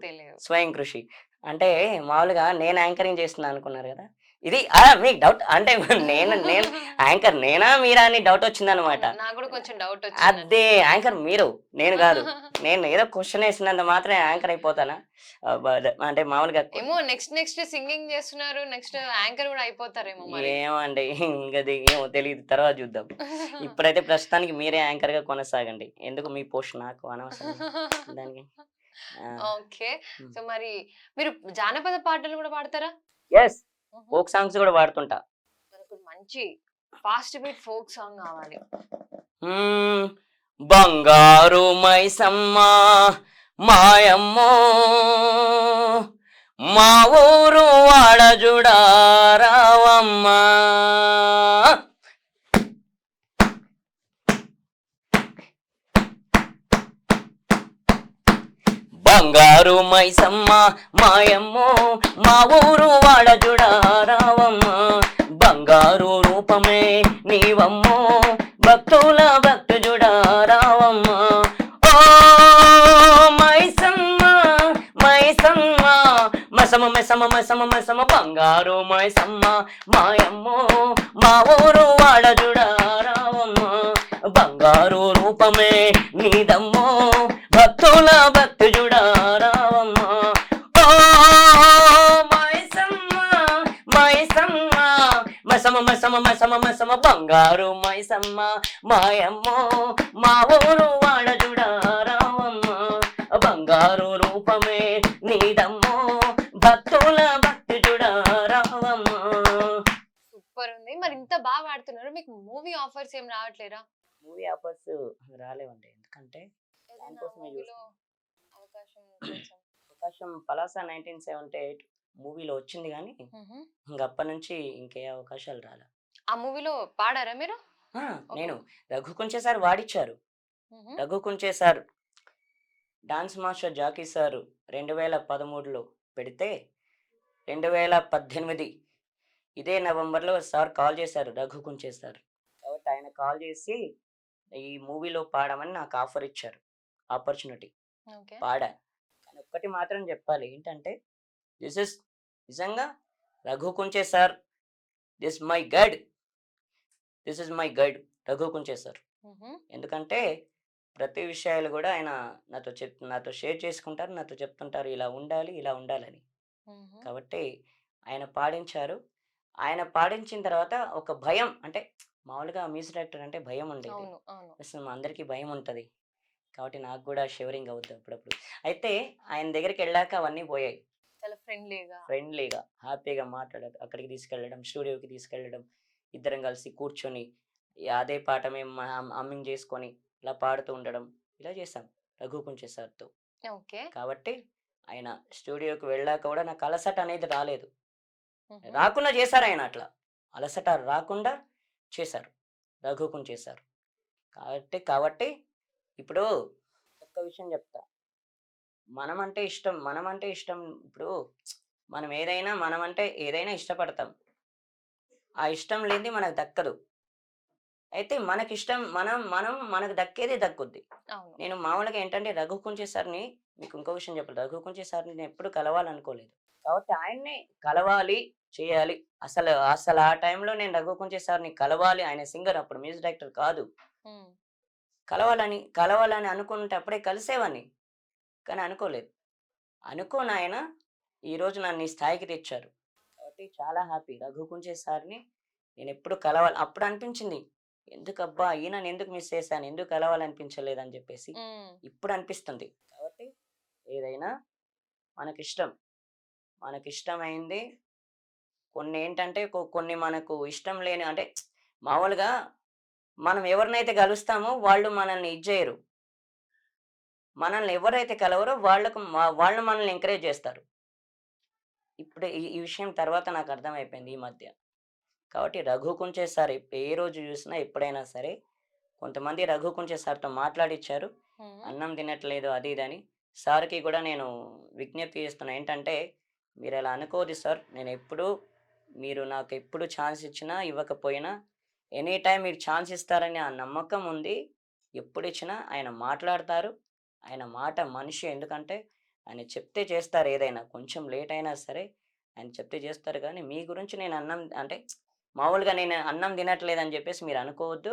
S2: స్వయం కృషి అంటే మామూలుగా నేను యాంకరింగ్ చేస్తున్నా అనుకున్నారు కదా, ఇది మీకు డౌట్ అంటే నేను యాంకర్ నేనా మీరా అని డౌట్ వచ్చింది అనమాట. అదే యాంకర్ మీరు, నేను కాదు. నేను ఏదో క్వశ్చన్ వేసినంత మాత్రం యాంకర్ అయిపోతానా? అంటే మామూలుగా
S1: ఏమో నెక్స్ట్ సింగింగ్ చేస్తున్నారు, నెక్స్ట్ యాంకర్ కూడా అయిపోతారేమో.
S2: ఏమో అండి, ఇంకా ఏమో తెలియదు, తర్వాత చూద్దాం. ఇప్పుడైతే ప్రస్తుతానికి మీరే యాంకర్ గా కొనసాగండి, ఎందుకు మీ పోస్ట్ నాకు అనవసరం దానికి.
S1: ఓకే, సో మరి మీరు జానపద పాటలు కూడా పాడతారా?
S2: ఎస్, ఫోక్ సాంగ్స్ కూడా పాడుతుంటా.
S1: మంచి ఫాస్ట్ బీట్ ఫోక్ సాంగ్ కావాలి.
S2: బంగారు మైసమ్మ మాయమ్మో, మా ఊరు వాడజుడా రావమ్మ, బంగారు మైసమ్మ మాయమ్మో, మా ఊరు వాడజుడా రావమ్మ, బంగారు రూపమే నీవమ్మో, భక్తుల భక్తుజుడా రావమ్మ, ఓ మైసమ్మ మైసమ్మ, మసమ మసమ మసమ మసమ, బంగారు మైసమ్మ మాయమ్మో, మా ఊరు వాడజుడా రావమ్మ, బంగారు రూపమే నీదమ్మో, భక్తుల భక్తుజుడా రావమ్మ, ఓ మైసమ్మ మైసమ్మ, మసమ మసమ మసమ మసమ, బంగారు మైసమ్మ మాయమ్మో, మా ఊరు వాడజుడా రావమ్మ, బంగారు రూపమే నీదమ్మో,
S1: ఏం రావట్లేరా?
S2: Movie offers రాలేవండి. ఎందుకంటే
S1: ఏదైనా
S2: దానికోసమే
S1: మూవీలో
S2: చూస్తున్నాం.
S1: అవకాశం కోసం.
S2: అవకాశం 'పలాస 1978' మూవీలో వచ్చింది గానీ,
S1: హుహు.
S2: ఇంక అప్పటినుంచి ఇంకే అవకాశాలు రాలా.
S1: ఆ మూవీలో పాడారా మీరు?
S2: ఆ!
S1: ఒక
S2: నేను 'రఘు కుంచే' సార్ వాడిచ్చారు.
S1: హుహు.
S2: 'Raghu Kunche' sir dance master 'Jackie' sir 2013లో పెడితే 2018 ఇదే నవంబర్‌లో సార్ కాల్ చేశారు 'రఘు కుంచే' సార్. కాబట్టి ఆయన కాల్ చేసి ఈ మూవీలో పాడమని నాకు ఆఫర్ ఇచ్చారు. ఆపర్చునిటీ.
S1: ఓకే.
S2: పాడా. కానీ ఒక్కటి మాత్రం చెప్పాలి. ఏంటంటే దిస్ ఈస్ నిజంగా 'Raghu Kunche' sir this my guide. This is my guide 'Raghu Kunche' sir.
S1: హుహు.
S2: ఎందుకంటే ప్రతి విషయాలు గూడా ఆయన నాతో షేర్ చేసుకుంటారు. నాతో చెప్తుంటారు ఇలా ఉండాలి, ఇలా ఉండాలని.
S1: హుహు.
S2: కాబట్టి ఆయన పాడించారు. ఆయన పాడించిన తర్వాత ఒక భయం అంటే మామూలుగా మ్యూజిక్ డైరెక్టర్ అంటే భయం ఉండేది.
S1: అవును. అవును.
S2: అసలు మా అందరికీ భయం ఉంటది. కాబట్టి నాకు గూడా షివరింగ్ అవుద్ది అప్పుడప్పుడు. అయితే ఆయన దగ్గరికెళ్ళాక అవన్నీ పోయాయి.
S1: చాలా ఫ్రెండ్లీగా.
S2: ఫ్రెండ్లీగా, హ్యాపీగా మాట్లాడారు. అక్కడికి తీసుకెళ్ళడం, స్టూడియోకి తీసుకెళ్ళడం, ఇద్దరం కలిసి కూర్చొని అదే పాట మేము హమ్మింగ్ చేసుకొని ఇలా పాడుతూ ఉండడం. ఇలా చేశాం 'రఘు కుంచే' సార్‌తో.
S1: ఓకే.
S2: కాబట్టి ఆయన స్టూడియోకి వెళ్ళాక కూడా నాకు అలసట అనేది రాలేదు.
S1: హుహు.
S2: రాకుండా చేశారాయన అట్లా. అలసట రాకుండా చేశారు. 'రఘు కుంచే' సార్. కాబట్టి ఇప్పుడు ఒక్క విషయం చెప్తా. మనమంటే ఇష్టం ఇప్పుడు మనమంటే ఏదైనా ఇష్టపడతాం. ఆ ఇష్టం లేనిది మనకు దక్కదు. అయితే మనకిష్టం మనకు దక్కేదే దక్కుద్ది.
S1: అవును.
S2: నేను మామూలుగా ఏంటంటే 'రఘు కుంచే' సార్‌ని మీకు ఇంకో విషయం చెప్పాలి. 'రఘు కుంచే' సార్‌ని నేనెప్పుడు కలవాలనుకోలేదు. కాబట్టి ఆయన్నే కలవాలి, చేయాలి. అసలు ఆ టైంలో నేను 'రఘు కుంచే' సార్‌ని కలవాలి. ఆయన సింగర్ అప్పుడు మ్యూజిక్ డైరెక్టర్ కాదు.
S1: హ్మ్.
S2: కలవాలని అనుకుంటే అప్పుడే కలిసేవాడిని. కానీ అనుకోలేదు. అనుకోనాయన ఈరోజు నన్ను ఈ స్థాయికి తెచ్చారు. కాబట్టి చాలా హ్యాపీ. 'రఘు కుంచే' సార్‌ని నేనెప్పుడు కలవాలి అప్పుడు అనిపించింది. ఎందుకబ్బా! ఈయనని ఎందుకు మిస్ చేశాను? ఎందుకు కలవాలనిపించలేదని చెప్పేసి
S1: హ్మ్.
S2: ఇప్పుడు అనిపిస్తుంది. కాబట్టి ఏదైనా మనకిష్టం. మనకిష్టమైంది కొన్నేంటంటే కొన్ని మనకు ఇష్టం లేని అంటే మామూలుగా మనం ఎవరినైతే కలుస్తామో వాళ్ళు మనల్ని ఇది జేయరు. మనల్ని ఎవరైతే కలవరో వాళ్ళు మనల్ని ఎంకరేజ్ జేస్తారు. ఇప్పుడు ఈ ఈ విషయం తర్వాత నాకు అర్థమైపోయింది ఈ మధ్య. కాబట్టి 'రఘు కుంచే' సార్ ఏ రోజు చూసినా ఎప్పుడైనా సరే కొంతమంది 'రఘు కుంచే' సార్‌తో మాట్లాడిచ్చారు.
S1: హ్మ్.
S2: అన్నం తినట్లేదు అది ఇది అని. సార్‌కి కూడా నేను విజ్ఞప్తి చేస్తున్నా. ఏంటంటే మీరలా అనుకోవద్దు సార్. మీరు నాకెప్పుడు ఛాన్స్ ఇచ్చినా, ఇవ్వకపోయినా ఎనీ టైమ్ మీరు ఛాన్స్ ఇస్తారని ఆ నమ్మకం ఉంది. ఎప్పుడిచ్చినా ఆయన మాట్లాడతారు. ఆయన మాట మనిషి. ఎందుకంటే ఆయన చెప్తే చేస్తారు ఏదైనా. కొంచెం లేట్ అయినా సరే ఆయన చెప్తే చేస్తారు గానీ, మీ గురించి నేను అన్నం అంటే మామూలుగా నేను అన్నం తినట్లేదని చెప్పేసి మీరు అనుకోవద్దు.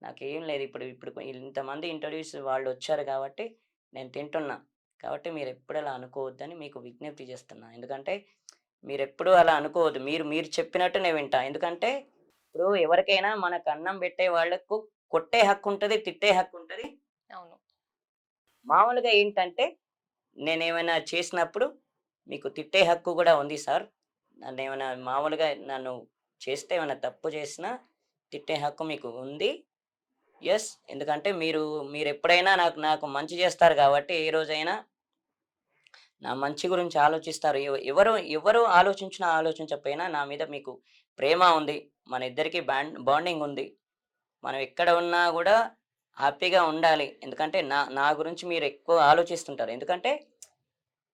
S2: నాకేం లేదు. ఇప్పుడు ఇంతమంది ఇంట్రొడ్యూస్ వాళ్ళొచ్చారు కాబట్టి నేను తింటున్నా. కాబట్టి మీరెప్పుడు అలా అనుకోవద్దని మీకు విజ్ఞప్తి చేస్తున్నా. ఎందుకంటే మీరెప్పుడూ అలా అనుకోవద్దు. మీరు మీరు చెప్పినట్టు నేను వింటా. ఎందుకంటే ఇప్పుడు ఎవరికైనా మనకు అన్నం పెట్టే వాళ్ళకు కొట్టే హక్కుంటది, తిట్టే హక్కుంటది.
S1: అవును.
S2: మామూలుగా ఏంటంటే నేనేమైనా చేసినప్పుడు మీకు తిట్టే హక్కు గూడా ఉంది సార్. నన్నేమైనా మామూలుగా నన్ను చేస్తే ఏమైనా తప్పు చేసినా తిట్టే హక్కు మీకు ఉంది. యెస్. ఎందుకంటే మీరెప్పుడైనా నాకు నాకు మంచి జేస్తారు గాబట్టి, ఏ రోజైనా నా మంచి గురించి ఆలోచిస్తారు. ఎవరు ఆలోచించినా, ఆలోచించకపోయినా నా మీద మీకు ప్రేమ ఉంది. మన ఇద్దరికీ బాండింగ్ ఉంది. మనం ఎక్కడ ఉన్నా గూడా హ్యాపీగా ఉండాలి. ఎందుకంటే నా నా గురించి మీరెక్కువ ఆలోచిస్తుంటారు. ఎందుకంటే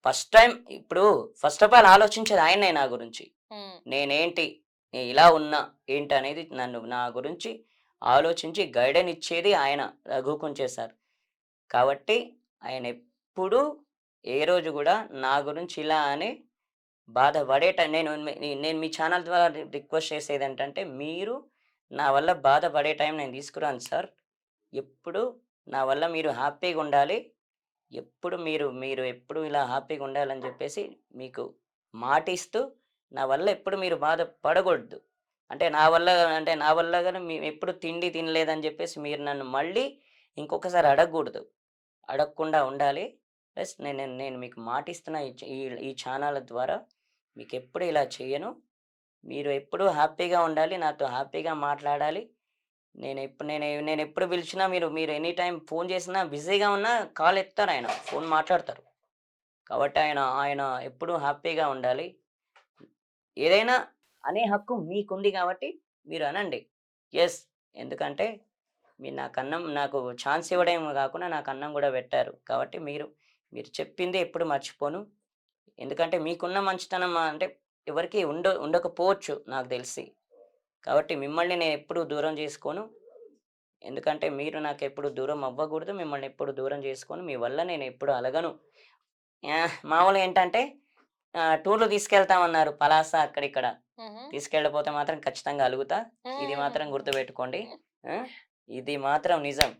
S2: ఫస్ట్ ఆఫ్ ఆల్ ఆలోచించేది ఆయనే నా గురించి.
S1: హ్మ్.
S2: నేనేంటి? నేనిలా ఉన్నా ఏంటనేది నా గురించి ఆలోచించి గైడెన్ ఇచ్చేది ఆయన 'రఘు కుంచే' సార్. కాబట్టి ఆయనెప్పుడూ ఏ రోజు గూడా నా గురించి ఇలా అని బాధపడేట నేను మీ నేను మీ ఛానల్ ద్వారా రిక్వెస్ట్ చేసేదేంటంటే, మీరు నా వల్ల బాధపడే టైం నేను తీసుకురాను సార్. ఎప్పుడు నా వల్ల మీరు హ్యాపీగుండాలి. ఎప్పుడు మీరు ఎప్పుడు ఇలా హ్యాపీగుండాలని జెప్పేసి మీకు మాటిస్తూ, నా వల్ల ఎప్పుడు మీరు బాధపడగూడదు. నా వల్ల గాని ఎప్పుడు తిండి తినలేదని జెప్పేసి మీరు నన్ను మళ్ళీ ఇంకొకసారి అడగగూడదు. అడగకుండా ఉండాలి. ప్లస్ నేను నేను మీకు మాటిస్తున్నా ఈ ఛానల్ ద్వారా మీకెప్పుడు ఇలా చెయ్యను. మీరు ఎప్పుడూ హ్యాపీగా ఉండాలి. నాతో హ్యాపీగా మాట్లాడాలి. నేను ఎప్పుడు పిలిచినా మీరు ఎనీ టైం ఫోన్ చేసినా బిజీగా ఉన్నా కాల్ ఎత్తారు, ఆయన ఫోన్ మాట్లాడతారు. కాబట్టి ఆయన ఎప్పుడూ హ్యాపీగా ఉండాలి. ఏదైనా అనే హక్కు మీకుంది కాబట్టి మీరు అనండి. యెస్. ఎందుకంటే మీరు నాకు ఛాన్స్ ఇవ్వడమే కాకుండా నాకు అన్నం కూడా పెట్టారు. కాబట్టి మీరు చెప్పింది ఎప్పుడు మర్చిపోను. ఎందుకంటే మీకున్న మంచితనం అంటే ఎవరికీ ఉండకపోవచ్చు నాకు తెలిసి. కాబట్టి మిమ్మల్ని నేను ఎప్పుడూ దూరం చేసుకోను. ఎందుకంటే మీరు నాకెప్పుడు దూరం అవ్వకూడదు. మిమ్మల్ని ఎప్పుడు దూరం చేసుకోను. మీ వల్ల నేను ఎప్పుడు అలగను. మామూలుగా ఏంటంటే టూర్‌లు తీసుకెళ్తామన్నారు పలాస అక్కడిక్కడ.
S1: హుహు.
S2: తీసుకెళ్ళకపోతే మాత్రం ఖచ్చితంగా అలుగుతా. ఇది మాత్రం గుర్తుపెట్టుకోండి. ఆ! ఇది మాత్రం నిజం.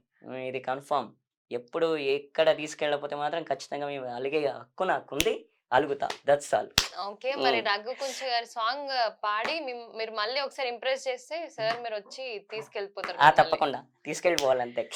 S2: ఇది కన్ఫర్మ్. ఎప్పుడు ఎక్కడ తీసుకెళ్ళకపోతే మాత్రం ఖచ్చితంగా మేము అలిగే హక్కు నాకుంది. అలుగుతా. That's all.
S1: ఓకే. మరి
S2: హ్మ్.
S1: 'రఘు కుంచ' గారి సాంగ్ పాడి మీరు మళ్ళీ ఒకసారి ఇంప్రెస్ చేస్తే సార్ మీరొచ్చి తీసుకెళ్ళిపోతారు మిమ్మల్ని.
S2: తప్పకుండా. తీసుకెళ్ళిపోవాలంతే.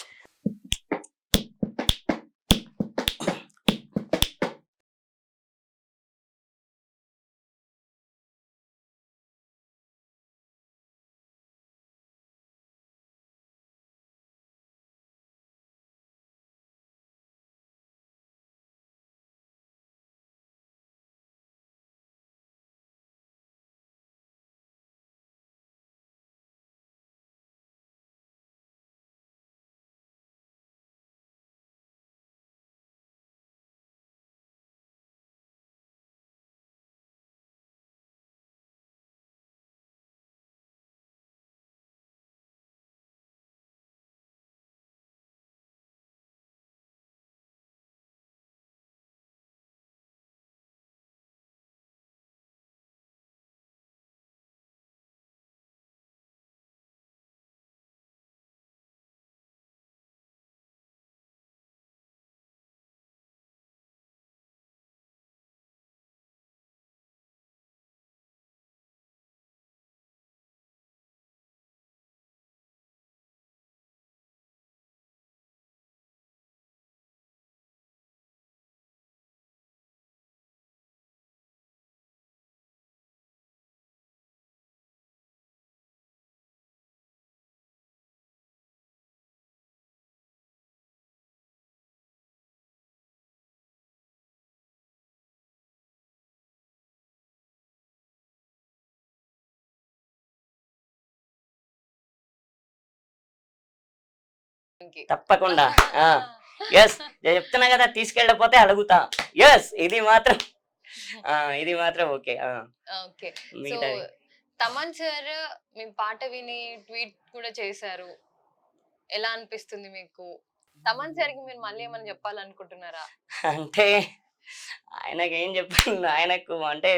S1: ఇంకి.
S2: తప్పకుండా. ఆ! యెస్. నేను చెప్తున్నా కదా! తీసుకెళ్ళకపోతే అలుగుతా. యెస్. ఇది మాత్రం ఓకే.
S1: ఓకే. సో,
S2: మిగతావి
S1: తమన్ సార్ మీ పాట విని ట్వీట్ కూడా చేశారు. ఎలా అనిపిస్తుంది మీకు? తమన్ సార్‌కి మీరు మళ్ళీ ఏమన్నా జెప్పాలనుకుంటున్నారా?
S2: అంటే ఆయనకేం చెప్పాను ఆయనకు అంటే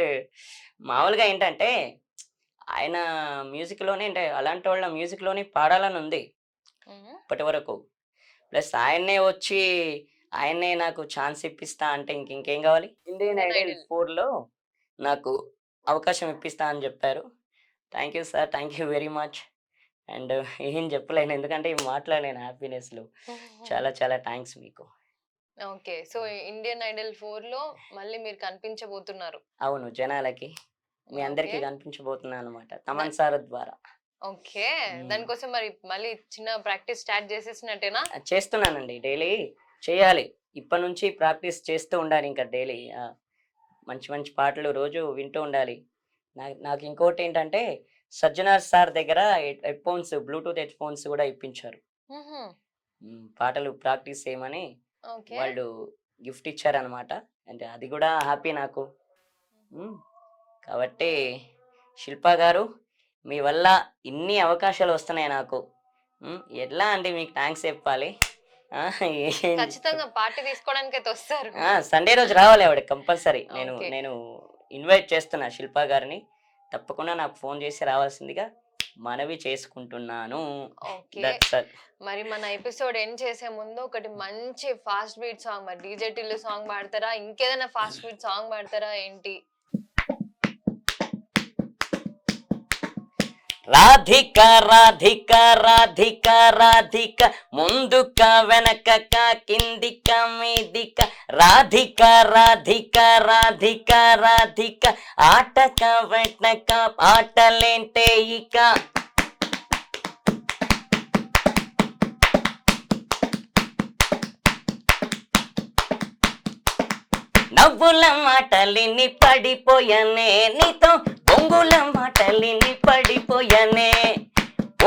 S2: మామూలుగా ఏంటంటే, ఆయన మ్యూజిక్‌లోనే అంటే అలాంటోళ్ళ మ్యూజిక్‌లోనే పాడాలని ఉంది
S1: హుహు.
S2: ఇప్పటి వరకు. ప్లస్ ఆయన్నే నాకు ఛాన్స్ ఇప్పిస్తా అంటే ఇంకేం కావాలి? Indian
S1: Indian
S2: idol
S1: idol.
S2: 4లో నాకు అవకాశం ఇప్పిస్తా అని చెప్పారు. Thank you sir. Thank you very much. And ఏం చెప్పలేను. ఎందుకంటే ఏం మాట్లాడలేను హ్యాపీనెస్‌లో. చాలా చాలా థాంక్స్ మీకు.
S1: ఓకే. సో, ఇండియన్ ఐడల్ 4లో మళ్ళీ మీరు కనిపించబోతున్నారు.
S2: అవును. జనాలకి మీ అందరికీ
S1: ఓకే.
S2: కనిపించబోతున్నానన్నమాట.
S1: ద
S2: తమన్ సార్ ద్వారా.
S1: ఓకే.
S2: హ్మ్.
S1: దానికోసం మరి మళ్ళీ చిన్న ప్రాక్టీస్ స్టార్ట్ చేసేసినట్టేనా?
S2: చేస్తున్నానండి. డైలీ చేయాలి. ఇప్పటి నుంచి ప్రాక్టీస్ చేస్తూ ఉండాలి ఇంకా డైలీ. మంచి మంచి పాటలు రోజు వింటూ ఉండాలి. నాకు ఇంకోటేంటంటే 'సజ్జనార్' సార్ దగ్గర బ్లూటూత్ హెడ్‌ఫోన్స్ గూడా ఇప్పించారు.
S1: హుహు.
S2: పాటలు ప్రాక్టీస్ చేయమని
S1: ఓకే.
S2: వాళ్ళు గిఫ్ట్ ఇచ్చారనమాట. అంటే అది గూడా హ్యాపీ నాకు. హ్మ్. కాబట్టి శిల్పా గారు, మీ వల్ల ఇన్ని అవకాశాలొస్తున్నాయి నాకు. ఎట్లా అంటే మీకు థాంక్స్ చెప్పాలి. ఏం
S1: ఖచ్చితంగా పార్టీ తీసుకోవడానికైతే వస్తారు.
S2: సండే రోజు రావాలి ఆవిడ కంపల్సరీ. నేను
S1: ఓకే.
S2: నేను ఇన్వైట్ చేస్తున్నా శిల్పా గారిని. తప్పకుండా నాకు ఫోన్ చేసి రావాల్సిందిగా మనవి చేసుకుంటున్నాను.
S1: ఓకే.
S2: That's all.
S1: మరి మన ఎపిసోడ్ ఎండ్ చేసే ముందు ఒకటి మంచి ఫాస్ట్ బీట్ సాంగ్ మరి 'డీజే టిల్లు' సాంగ్ పాడతారా? ఇంకేదైనా ఫాస్ట్ బీట్ సాంగ్ పాడతారా ఏంటి?
S2: రాధిక రాధిక రాధిక రాధిక ముందుక వెనకక కిందిక మీదిక రాధిక రాధిక రాధిక రాధిక ఆటక వెనక ఆటలేంటే ఇక నవ్వుల మాటలిని పడిపోయానే నీతో బొంగుల మాటలిని పడిపోయానే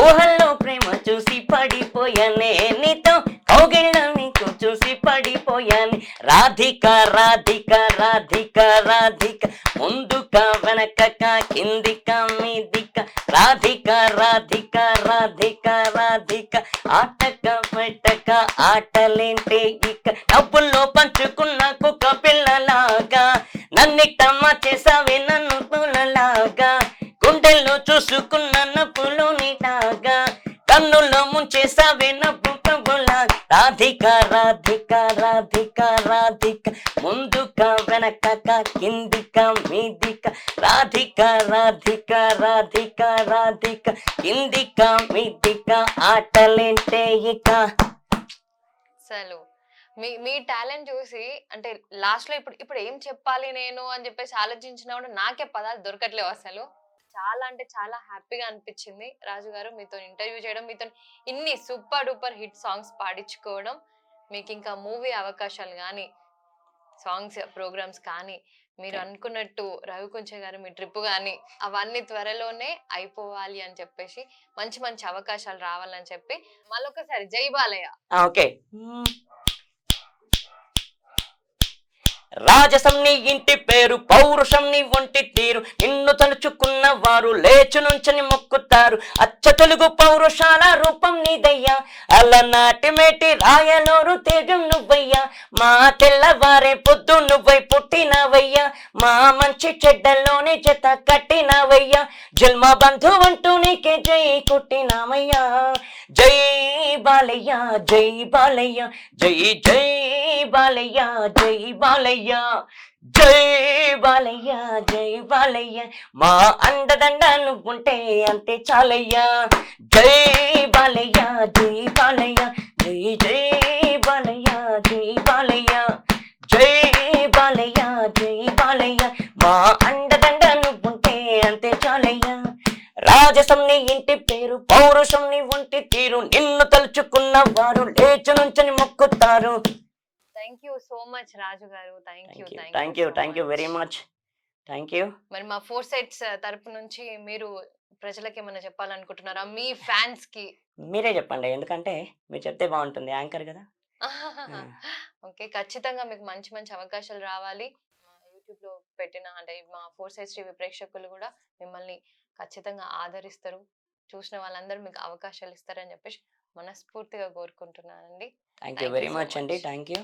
S2: ఊహల్లో ప్రేమ చూసి పడిపోయానే నీతో కౌగిళ్ళ నీకు చూసి పడిపోయానే రాధిక రాధిక రాధిక రాధిక ముందుక వెనకక కిందిక మీదిక రాధిక రాధిక రాధిక రాధిక ఆటక పెట్టక ఆటలేంటే ఇక డబ్బుల్లో పంచుకున్న కుక్క పిల్లలాగా నన్నిట్టమ్మ చేసావే నన్ను పూలలాగా గుండెల్లో చూసుకున్న నప్పులు నీలాగా కన్నుల్లో ముంచేసావే నవ్వు కబులా రాధిక రాధిక రాధిక రాధిక ముందుక వెనకక కిందిక మీదిక రాధిక రాధిక రాధిక రాధిక కిందిక మీదిక ఆటలేంటే ఇక
S1: అసలు మీ మీ టాలెంట్ చూసి అంటే లాస్ట్ లో ఇప్పుడు ఏం చెప్పాలి నేను అని చెప్పేసి ఆలోచించినా కూడా నాకే పదాలు దొరకట్లేవు అసలు. చాలా అంటే చాలా హ్యాపీగా అనిపించింది రాజు గారు మీతో ఇంటర్వ్యూ చేయడం, మీతో ఇన్ని సూపర్ డూపర్ హిట్ సాంగ్స్ పాడించుకోవడం. మీకు ఇంకా మూవీ అవకాశాలు కానీ, సాంగ్స్ ప్రోగ్రామ్స్ కానీ, మీరు అనుకున్నట్టు రవికుంచ గారు మీ ట్రిప్ కానీ అవన్నీ త్వరలోనే అయిపోవాలి అని చెప్పేసి మంచి మంచి అవకాశాలు రావాలని చెప్పి మళ్ళొకసారి జై బాలయ్య.
S2: ఓకే. రాజసం నీ ఇంటి పేరు, పౌరుషం నీ ఒంటి తీరు, నిన్ను తలుచుకున్న వారు లేచు నుంచని మొక్కుతారు. అచ్చ తెలుగు పౌరుషాల రూపం నీదయ్యా, అలనాటి మేటి రాయలోరు తేజం నువ్వయ్యా, మా తెల్లవారే పొద్దు నువ్వై పుట్టినవయ్యా, మా మంచి చెడ్డల్లోనే జత కట్టినవయ్యా, జన్మ బంధు అంటూ నీకే జై కొట్టినామయ్యా. జై బాలయ్య జై బాలయ్య జై జై బాలయ్య జై బాలయ్య జై బాలయ్య జై బాలయ్య మా అండదండ నువ్వుంటే అంతే చాలయ్యా. జై బాలయ్య జై బాలయ్య జై జై బాలయ్య జై బాలయ్య జై బాలయ్య జై బాలయ్య మా అండదండ నువ్వుంటే అంతే చాలయ్యా. రాజసం నీ ఇంటి పేరు, పౌరుషం నీ ఒంటి తీరు, నిన్ను తలుచుకున్న వారు లేచు నుంచని మొక్కుతారు.
S1: థ్యాంక్ యూ సో మచ్ రాజు గారు.
S2: Thank you very much. Thank you.
S1: మరి మా ఫోర్ సైట్స్ తరపు నుంచి మీరు ప్రజలకు ఏమైనా చెప్పాలనుకుంటున్నారా మీ ఫ్యాన్స్ కి?
S2: మీరే చెప్పండి, ఎందుకంటే మీరు చెప్తే బాగుంటుంది, యాంకర్ కదా.
S1: ఓకే, ఖచ్చితంగా మీకు మంచి మంచి అవకాశాలు రావాలి. యూట్యూబ్ లో పెట్టిన అంటే మా ఫోర్ సైట్స్ టీవీ ప్రేక్షకులు కూడా మిమ్మల్ని ఖచ్చితంగా ఆదరిస్తారు, చూసిన వాళ్ళందరూ మీకు అవకాశాలు ఇస్తారని చెప్పేసి మనస్ఫూర్తిగా కోరుకుంటున్నానండి.
S2: థ్యాంక్ యూ వెరీ మచ్ అండి. Thank you.